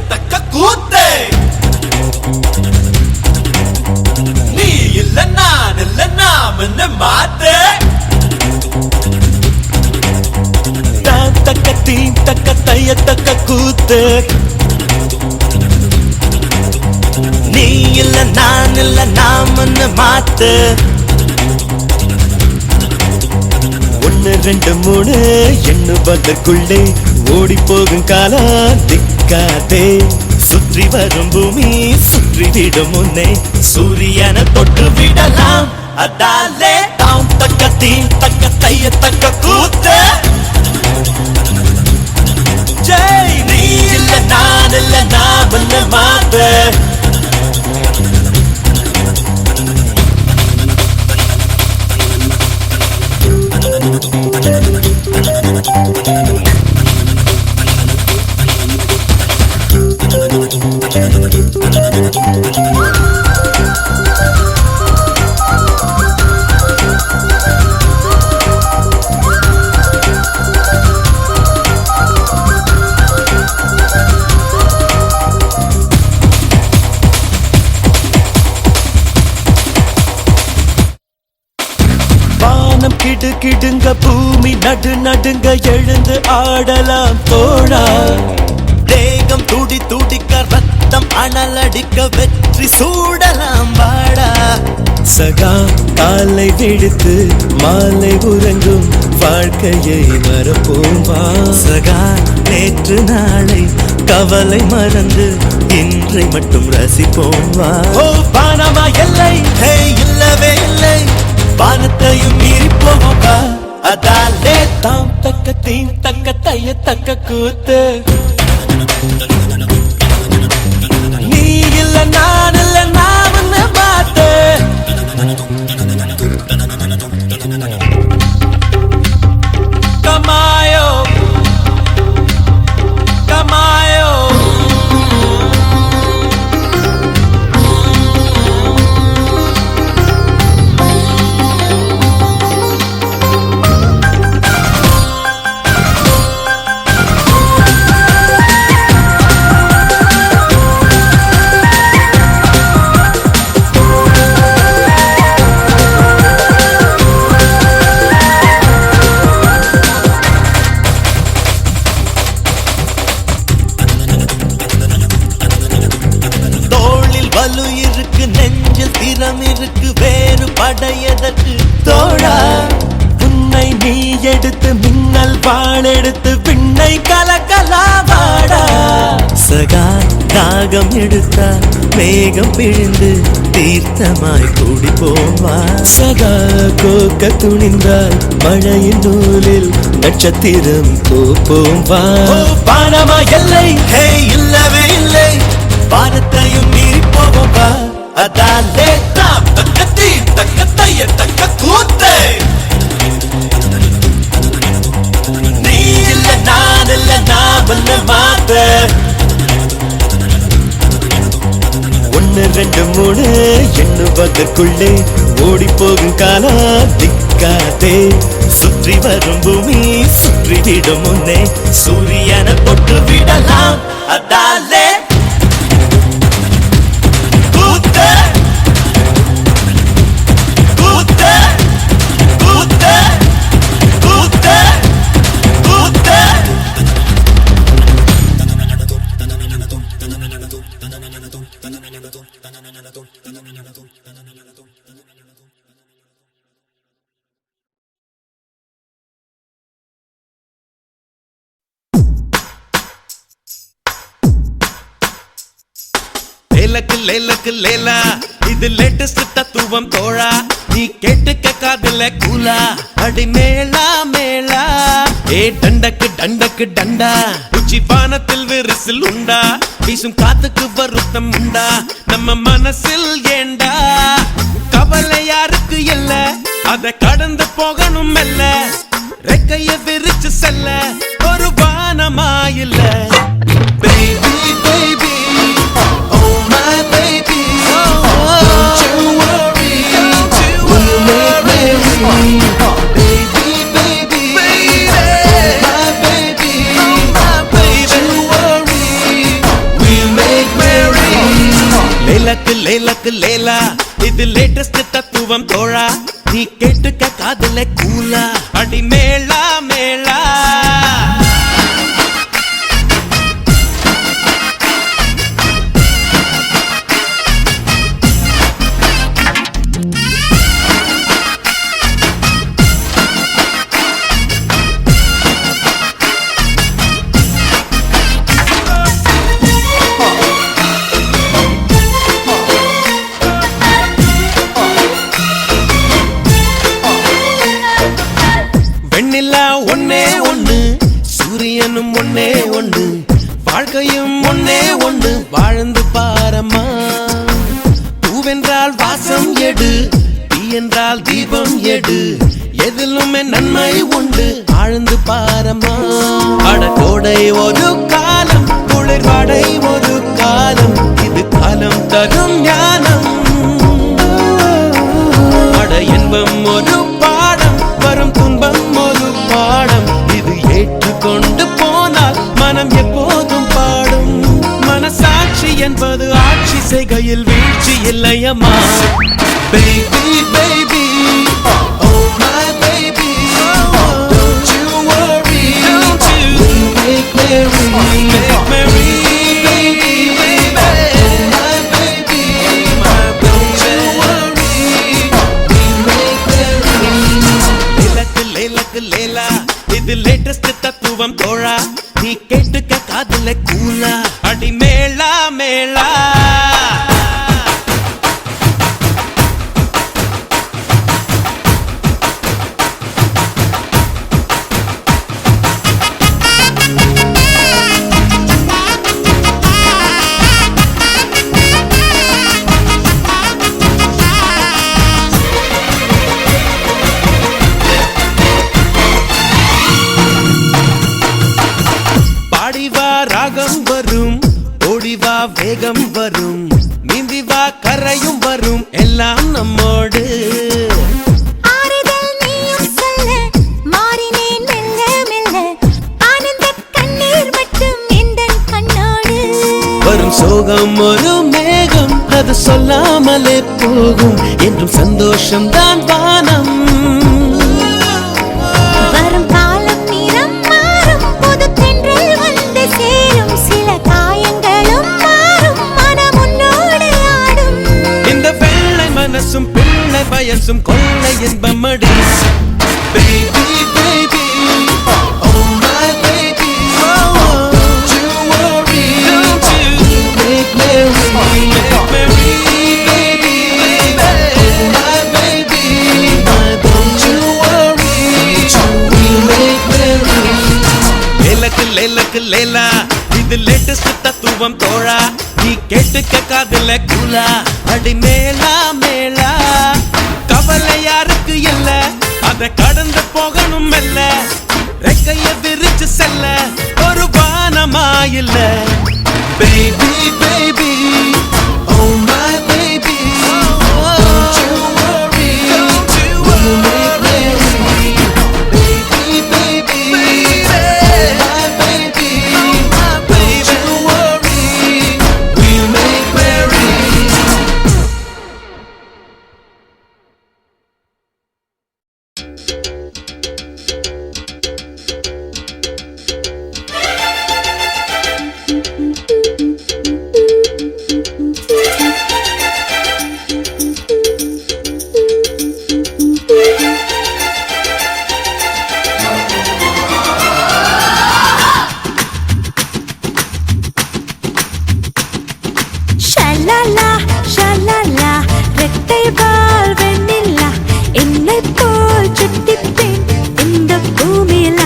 தக்க கூத்தே நீ இல்ல நான் இல்ல நாம் என்ன மாத்தே தக்க தீ தக்க தைய தக்க கூத்து நீ இல்ல நான் இல்ல நாமன்னு மாத்து ஒன்னு ரெண்டு மூணு எண்ணுவதற்குள்ளே ஓடி போகும் காலம் திக்காதே சுற்றி வரும் பூமி சுற்றி விடும் முன்னே சூரியனை தொட்டு விடலாம் அதாலே தாம் தக்க தீ தக்க தைய தக்க கூத்து ஜெய் நீ இல்ல நான் இல்ல நாம் என்ன மாத்து வானம் கிடு கிடுங்க பூமி நடு நடுங்க எழுந்து ஆடலாம் தோழா தேகம் துடி துடிக்க அனல் அடிக்க வெற்றி சூடலாம் வாடா சகா காலை விடுத்து மாலை உறங்கும் வாழ்க்கையை மறப்போம் வா சகா நேற்று நாளை கவலை மறந்து இன்றை மட்டும் ரசிப்போம் வா ஓ பானமா எல்லை ஹே இல்லவே இல்லை பானத்தையும் மீறி போவோம் வா அதாலே தாம் தக்க தீம் தக்க தைய தக்க கூத்து நீ இல்ல நான் இல்ல நான் உன்னை பார்த்து Kamayo Kamayo வலு இருக்கு நெஞ்சில் திறம் இருக்கு வேறு படையதற்கு தோழா உன்னை நீ எடுத்து மின்னல் பால் எடுத்து விண்ணை கலக்கலா வாடா சகா தாகம் எடுத்தா மேகம் பிழிந்து தீர்த்தமாய் கூடி போவா சகா கோக்க துணிந்தால் மழையின் நூலில் நட்சத்திரம் கோப்போம் வா பானமா எல்லை ஹே இல்லவே இல்லை பானத்தையும் மீறி போவோம் வா அதாலே தாம் தக்க தீ தக்க தைய தக்க கூத்து நீ இல்ல நான் இல்ல நான் ஒன்னு மாத்த 1 2 3 எண்ணுவதற்குள்ளே ஓடி போகும் காலம் திக்காதே சுற்றி வரும் பூமி சுற்றி விடும் முன்னே சூரியனை தொட்டு விடலாம் அதாலே லேலக்கு லேலக்கு லேலா இது லேட்டஸ்ட் தத்துவம் தோழா நீ கேட்டுக்க காதுல கூலா அடி மேளா மேளா ஏ டண்டக்கு டண்டக்கு டண்டா உச்சி பானத்தில் விரிசில் உண்டா வீசும் காத்துக்கு வருத்தம் உண்டா நம்ம மனசில் ஏண்டா கவலை யாருக்கு இல்ல அத கடந்து போகணும் மெல்ல ரெக்கைய விரிச்சு செல்ல ஒரு வானமாயில்ல baby baby oh my baby don't you worry we'll make merry baby baby oh my baby don't you worry we'll make merry லேலக்கு லேலக்கு லேலா இது லேட்டஸ்ட் தத்துவம் தோழா நீ கேட்டுக்க காதுல கூலா அடி மேளா மேளா வெண்ணிலா ஒன்னே ஒண்ணு சூரியனும் ஒன்னே ஒண்ணு வாழ்க்கையும் ஒன்னே ஒண்ணு வாழ்ந்து பாரம்மா பூவென்றால் வாசம் எடு தீ என்றால் தீபம் எடு எதிலுமே நன்மை உண்டு ஆழ்ந்து பாரம்மா அடகோடை ஒரு காலம் குளிர் வாடை ஒரு காலம் இது காலம் தரும் ஞானம் அட இன்பம் ஒரு பாடம் வரும் துன்பம் ஒரு பாடம் இது ஏற்றுக்கொண்டு போனால் மனம் எப்போதும் பாடும் மனசாட்சி என்பது ஆட்சி செய்கையில் வீழ்ச்சி இல்லையம்மா baby baby oh my baby don't you worry we'll make merry baby baby Mela பாடிவா ராகம் வரும் ஓடிவா வேகம் வரும் நீந்திவா கரையும் வரும் எல்லாம் நம்மோடு ஆறுதல் நீயும் சொல்ல மாறினேன் மெல்ல மெல்ல ஆனந்த கண்ணீர் மட்டும் எந்தன் கண்ணோடு வரும் சோகம் ஒரு மேகம் அது சொல்லாமலே போகும் என்றும் சந்தோஷம் தான் வானம் வரும் காலம் நிறம் மாறும் புது தென்றல் வந்து சேரும் சில காயங்களும் மாறும் மனம் உன்னோடு ஆடும் இந்த வெள்ளை மனசும் பிள்ளை வயசும் கொள்ளை என்பமடி Baby, baby, oh my baby, don't you worry, don't you make me worry, baby, oh my baby, don't you worry, you make me worry. லேலக்கு லேலக்கு லேலா இது லேட்டஸ்ட் தத்துவம் தோழா நீ கேட்டுக்க காதுல கூலா அடி மேலா மேலா கவலை யாருக்கு இல்ல அத கடந்து போகணும் மெல்ல ரெக்கைய விரிச்சு செல்ல ஒரு வானமா இல்ல baby baby oh my baby don't you worry don't you worry baby baby my baby don't you worry we'll make merry ஷலலா ஷலலா ரெட்டை வால் வெண்ணிலா என்னை போல் சுட்டிப்பேன் இந்த பூமியில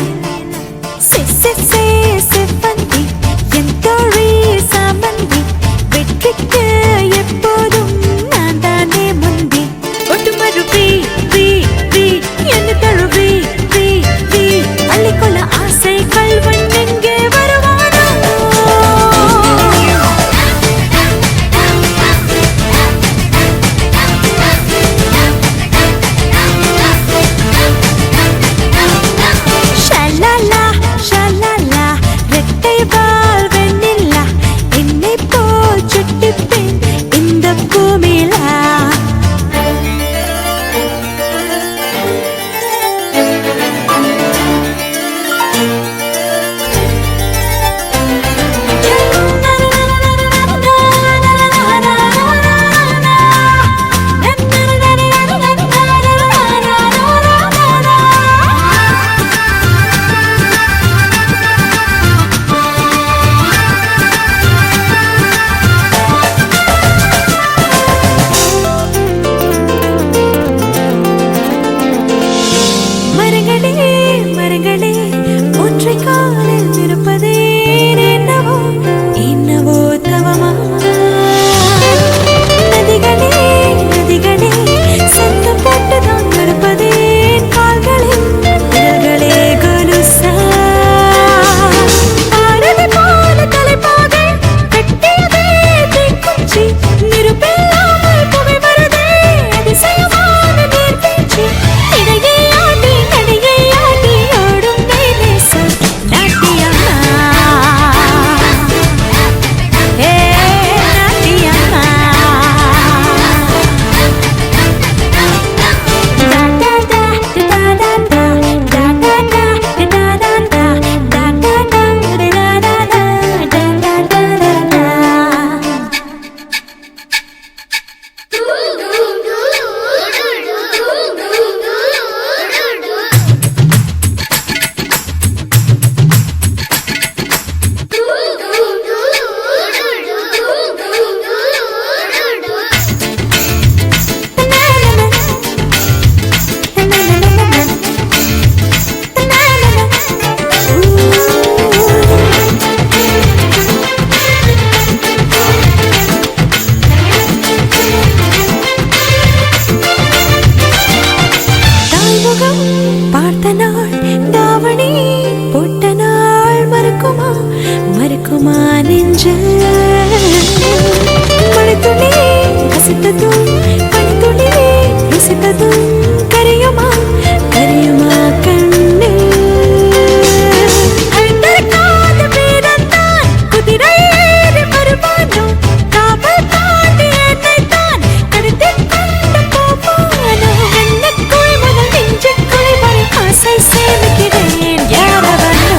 செவ்வந்தி என் தோழி சாமந்தி வெற்றிக்கு எப்போதும் நான் தானே முந்தி ஒட்டுமருவி வி வி என்ன தழுவி வி வி அள்ளிக்கொள்ள ஆசை கல்வன் எங்கே வருவானோ ஷலலா ஷலலா ரெட்டை வால் வெண்ணிலா என்னை போல் சுட்டிப்பேன் இந்த பூமியிலா ரசித்ததும் கண்துளிலே ருசித்ததும் கரையுமா கரையுமா கண்ணில் அழுத்தற்காத பேரத்தான் குதிரை ஏறி வருவானோ காவல் தாண்டி என்னைத்தான் கடத்திக் கொண்டு போவானோ கண்ணுக்குள் முதல் நெஞ்சுக்குள் வரை ஆசை சேமிக்கிறேன் யாரவனோ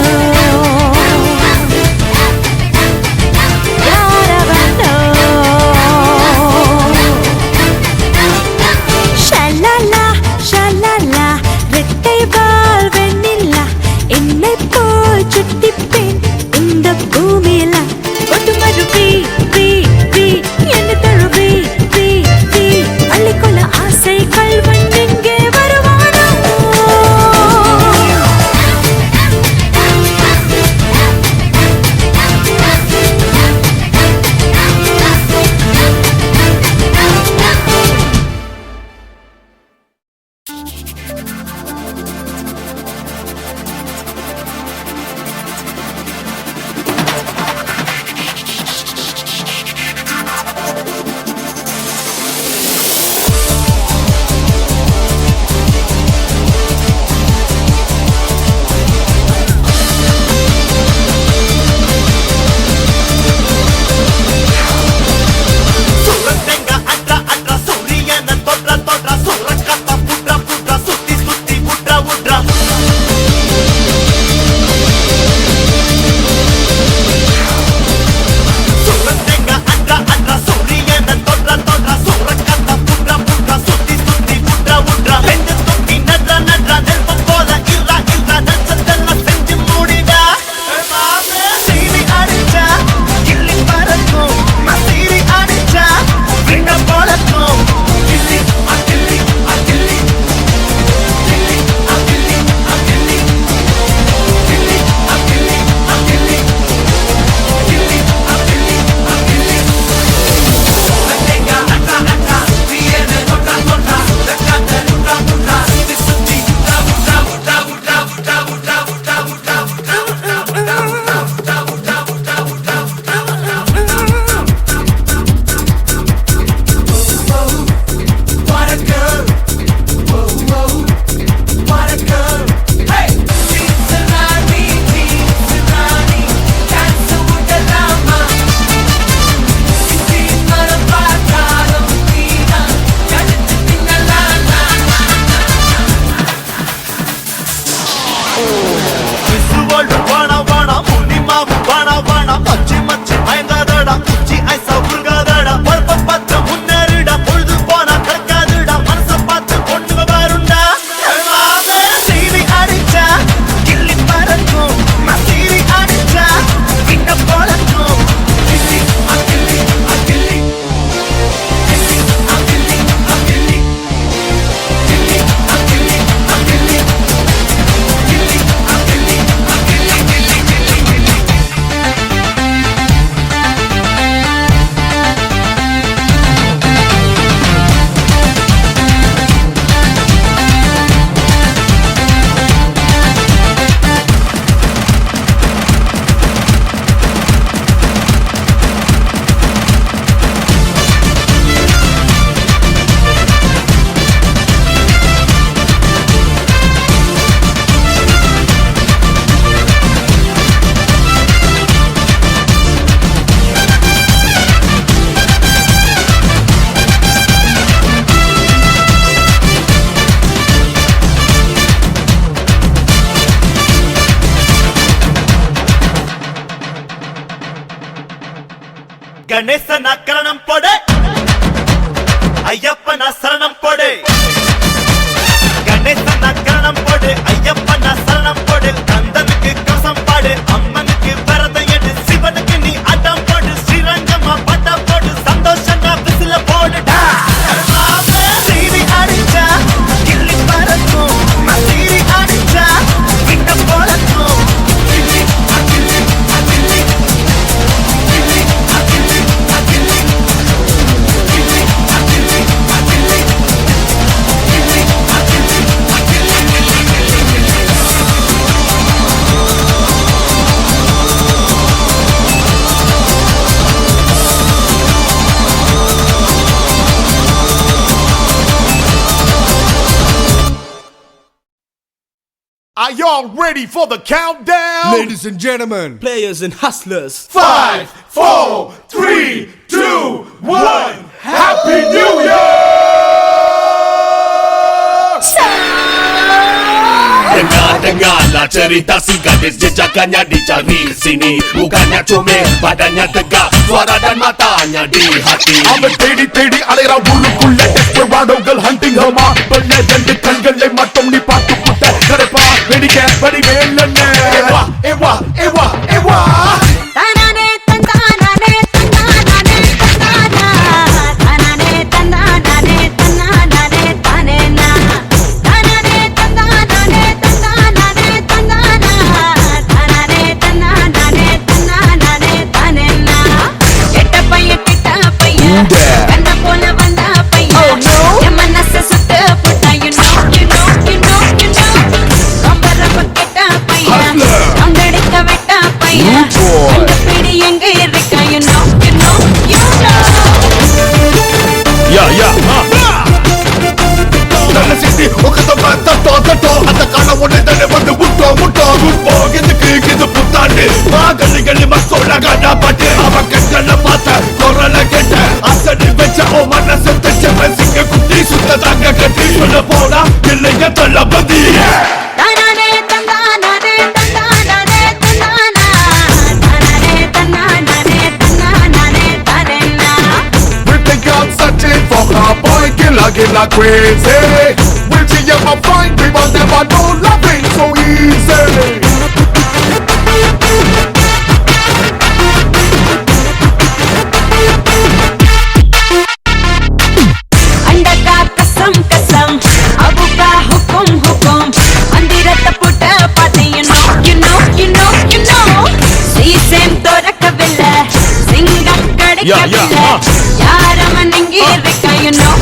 ஷலலா ஷலலா ரெட்டை வால் வெண்ணிலா என்னை போல் சுட்டிப்பேன் இந்த பூமியில ஒட்டுமரு பீ பீ பீ என்ன தழுவி பீ பீ அள்ளிக்கொள்ள ஆசை கல்வன் எங்கே வருவானோ சுரத்தெங்க அட்ரா அட்ரா சூரியன தொட்ரா தொட்ரா சுரக்கத்த புட்ரா புட்ரா சுத்தி சுத்தி புட்ரா புட்ரா சுரத்தெங்க அட்ரா அட்ரா சூரியன தொட்ரா தொட்ரா சுரக்கத்த புட்ரா புட்ரா சுத்தி சுத்தி புட்ரா புட்ரா ரெண்டு தொட்டி நட்ரா நட்ரா நெருப்பம் போல இல்லா இல்லா நட்சத்தெல்லாம் செஞ்சு மூடிடா மாமே சீனி அடிச்சா கிள்ளி பறக்கும் மசீரி அடிச்சா விண்ண போலக்கும் கிள்ளி அகிள்ளி அகிள்ளி கிள்ளி அகிள்ளி அகிள்ளி கிள்ளி அகிள்ளி அகிள்ளி கிள்ளி அகிள்ளி அகிள்ளி சுரத்தெங்க அட்ரா அட்ரா சூரியன தொட்ரா தொட்ரா ரக்காத்த புட்ரா புட்ரா சுத்தி சுத்தி புட்ரா புட்ரா புட்ரா புட்ரா புட்ரா புட்ரா புட்ரா புட்ரா புட்ரா What a girl! Whoa, whoa, what a girl! Hey! Cincinnati, Cincinnati, dance with the llama. Hindi marapataram Tina, kadittu tingalana. Visual vana vana, muni mavu vana vana, machi machi mayangadada, uchi aisa urgadada, parpa patta munnarida, poldu pona kadakadada, manasa patta konnuga varunda. Maame seevi adicha, killi parakkum, masiri adicha, vinna polakkum. Killi akilli akilli, killi akilli akilli, killi akilli akilli, killi akilli akilli. கணேசன கரணம் போடு, ஐயப்பன சரணம் போடு. கணேசன கரணம் போடு, ஐயப்பன சரணம் போடு. கந்தனுக்கு கவசம் பாடு, அம்மனுக்கு விரதம் எடு, சிவனுக்கு நீ அடம் போடு. ஸ்ரீரங்கமா பட்டம் போடு, சந்தோஷமா விசில போடுடா. மாமே சீனி அடிச்சா கிள்ளி பறக்கும், மசீரி அடிச்சா விண்ண போலக்கும். கிள்ளி அகிள்ளி அகிள்ளி, கிள்ளி அகிள்ளி அகிள்ளி, கிள்ளி அகிள்ளி அகிள்ளி, கிள்ளி அகிள்ளி அகிள்ளி. Are y'all ready for the countdown? Ladies and gentlemen, Players and hustlers. 5, 4, 3, 2, 1. Happy New Year! Dengar-dengarlah cerita si gadis jejakannya dicari sini. Bukannya comel, badannya tegak, suara dan matanya di hati. அவன் தேடி தேடி அலைறான் ஊருக்குள்ள டெஸ்பராடோகள் hunting ஹமா பல்ல ரெண்டு கண்களை மட்டும் நீ பார்த்து புட்ட கரைப்பா வெடிக்க வடிவேலன்னு ஏவா ஏவா ஏவா ஏவா தானானே தந்தானானே தந்தானானே தந்தானா தானானே தந்தானானே தந்தானானே தானேனா தானானே தந்தானானே தந்தானானே தந்தானா தானானே தந்தானானே தந்தானானே தானேனா கெட்ட பையன் கண்ண போல வந்த பையன் என் மனச சுத்த புட்டா you know கம்பரப்ப கெட்ட பையன் அங்கடிக்க வெட்ட பையன் அந்த பிடி எங்க இருக்கா you know நல்ல சிட்டி ஒக்கத்தொக்க தட்டோ தட்டோ அந்த கால ஒண்ணு தானே வந்து முட்டோ முட்டோ குப்போ இதுக்கு இது புத்தாண்டு கள்ளி கள்ளி மக்கோட காட்டா பாட்டு அவ கண்களை பார்த்த குரலை கேட்ட அசடி வச்ச ஓ மனசு தச்ச சிங்க குட்டி சுத்த தாங்க கட்டி சொல்ல போனா இல்லைங்க தள்ளபதி தானானே தந்தானானே தந்தானானே தந்தானா தானானே தந்தானானே தந்தானானே தானேனா We'll take out searching for her boy killer crazy Will she ever find we will never know loving so easy अंडा का कसम कसम अबू का हुकुम हुकुम अंदिरत पुट पाते you know सीसेम तो रखबिल्ल सिंगम कड़कबिल्ल यार मनंगी Rica you know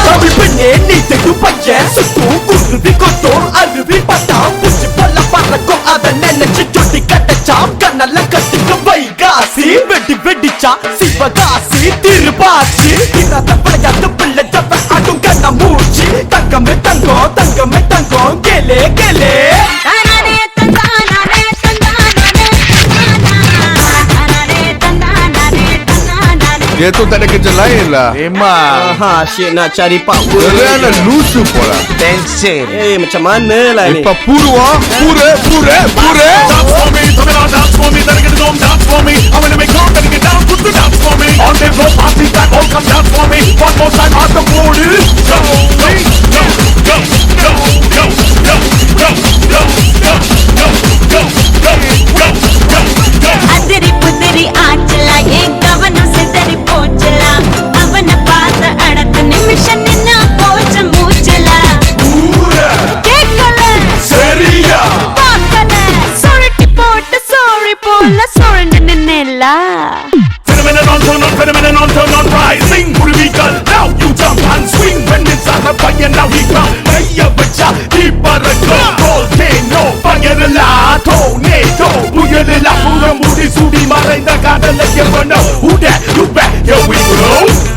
Kami pengen ni tedu pajen Suku kuruvi kotor aruvi padam Puji pola para kong ada nene Cucudi kata cam Kanala ketika vaigasi Vedi vedicha Sivagasi Tirupasi Tirata pelayatu pela java adung kana muci Tangame tango Gele gele தானானே தந்தானானே தந்தானானே தானானே தந்தானானே தந்தானானே Dia tu tak ada kerja lain lah Memang Asyik nak cari power Kerana lusu pula tension. macam mana lah ni Lepas puru Pure Dance for me, come on, dance for me Then get it on, dance for me I wanna make love, then get down, put the dance for me On the floor, party time, all come dance for me One more time, out the board Go, அதிரி புதிரி ஆச்சலா ஏன் கவனம் சிதறி போச்சலா அவனை பார்த்த அடுத்த நிமிஷம் நின்னா போச்ச மூச்சலா கேட்கல Seria பார்க்கல சுருட்டி போட்டு சோழி போல சுழண்டு நின்னேலா Phenomenon on, turn on, rising Kurvigal, now you jump and swing When it's on the fire, now he come Maya bacha, Ibaraka Volcano, fire la Tornado, Buyala, Pura Mudi, Sudi, Marainda, Gadala, Yamano Who that, you back, here we go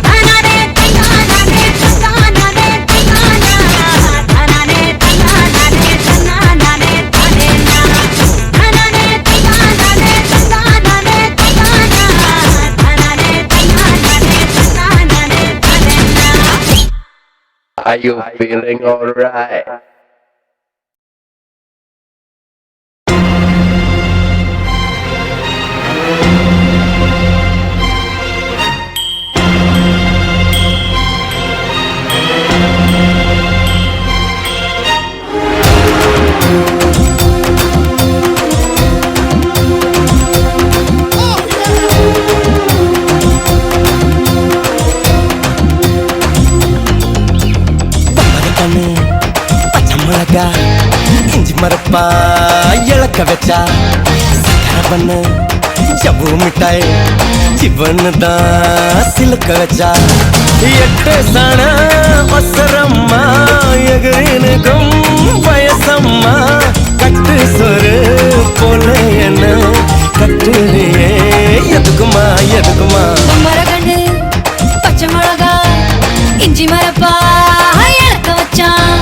தானானே தந்தானானே தந்தானானே தந்தானா தானானே தந்தானானே தந்தானானே தானேனா தானானே தந்தானானே தந்தானானே தந்தானா தானானே தந்தானானே தந்தானானே தானேனா Are you feeling alright? மிளகா இஞ்சி மரப்பா இழக்க வச்சா சக்கரை பண்ணு ஜவ்வு மிட்டாய் சிவன்னு தான் சிலுக்க வச்சா எட்டு சாண ஒசரம்மா எகிரினுக்கும் வயசம்மா கட்டு சொரு போல என்ன கட்டுறியே எதுக்குமா எதுக்குமா மரகண்டு பச்சை மிளகா இஞ்சி மரப்பா இழக்க வச்சான்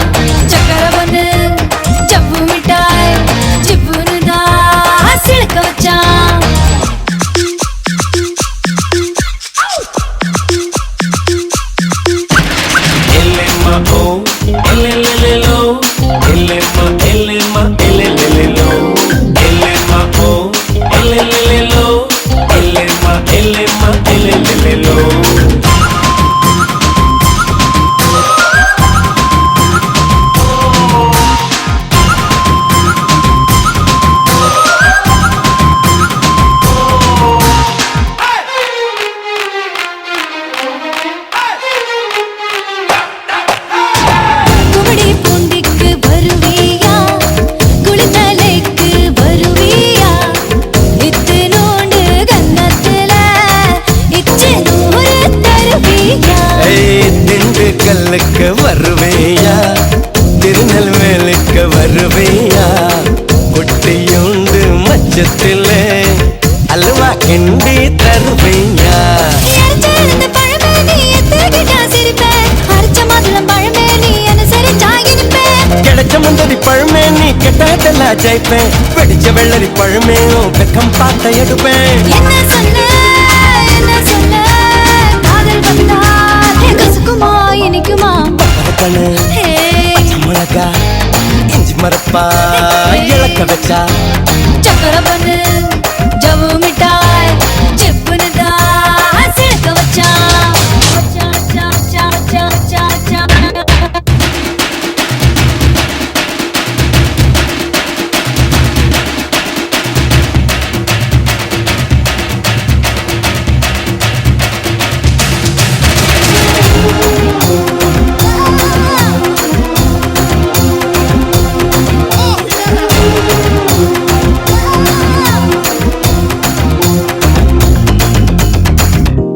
சக்கரை பண்ணு ஓ எல்லெல்லெல்லோ எல்லெம்மா எல்லெம்மா எல்லெல்லெல்லோ எல்லெம்மா ஓ எல்லெல்லெல்லோ எல்லெம்மா எல்லெம்மா எல்லெல்லெல்லோ குமடி பூண்டிக்கு வருவியா குளித்தலைக்கு வருவியா இத்தினோண்டு கன்னத்துல இச்சினூறு தருவியா திண்டுக்கல்லுக்கு வருவேயா திருநெல்வேலிக்கு வருவேயா குட்டியுண்டு மச்சத்தில் அல்வா கிண்டி தருவேயா எரிச்செழுந்த பழமே நீ எத்துக்கிட்டா சிரிப்பேன் அரைச்ச மாதுளம் பழமே நீ அனுசரிச்சா இருப்பேன் கிடைச்ச முந்தரி பழமே நீ கெட்டாட்டெல்லாம் ஜெயிப்பேன் வெடிச்ச வெள்ளரி பழமே வெக்கம் பார்த்த எடுப்பேன் என்ன சொல்ல காதல் வந்தால் கசுக்குமா இனிக்குமா கணு ஹே மிளகா இஞ்சி மரப்பா இழக்க வச்சா சக்கர பண்ணு ஜவ்வு மிட்டாய் செப்புனு தான் சிறக்க வச்சா சா சா சா சா சா சா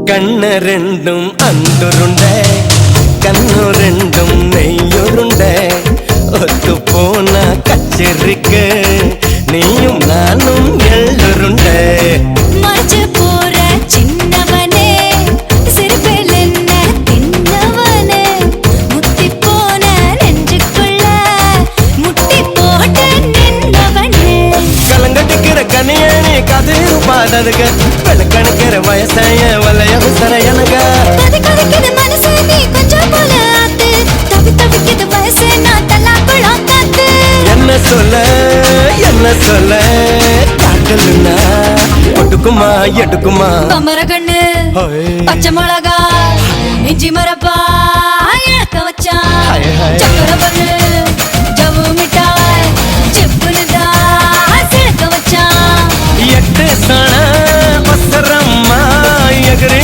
கண்ணு ரெண்டும் அந்துருண்டை கண்ணு ரெண்டும் நெய்யுருண்டை ஒத்து போன கச்சேரிக்கு நீயும் நானும் எள்ளுருண்டை மறைச்சு போற சின்னவனே சிறுபில் என்ன தின்னவனே முத்தி போன நெஞ்சுக்குள்ள முட்டி போட்டு நின்னவனே கலங்கட்டிக்கிற கனியணி கதிரு பாடருக வெளுக்கணிக்கிற வயசைய வலைய விசர எனக கதைக்குது மனசு நீ கொஞ்சம் போல ஆத்து தவிக்குது வயசு நான் தல்லா குளம் காத்து என்ன சொல்ல காட்டலுன்னா ஒட்டுக்குமா எடுக்குமா பம்பர கண்ணு பச்சை மிளகா இஞ்சி மரப்பா இழக்க வச்சா ஹாய், ஹாய். சக்கர பண்ணு ஜவ்வு மிட்டாய் செப்புனு தான் சிறக்க வச்சா எட்டு சண அவசரம்மா எகிரி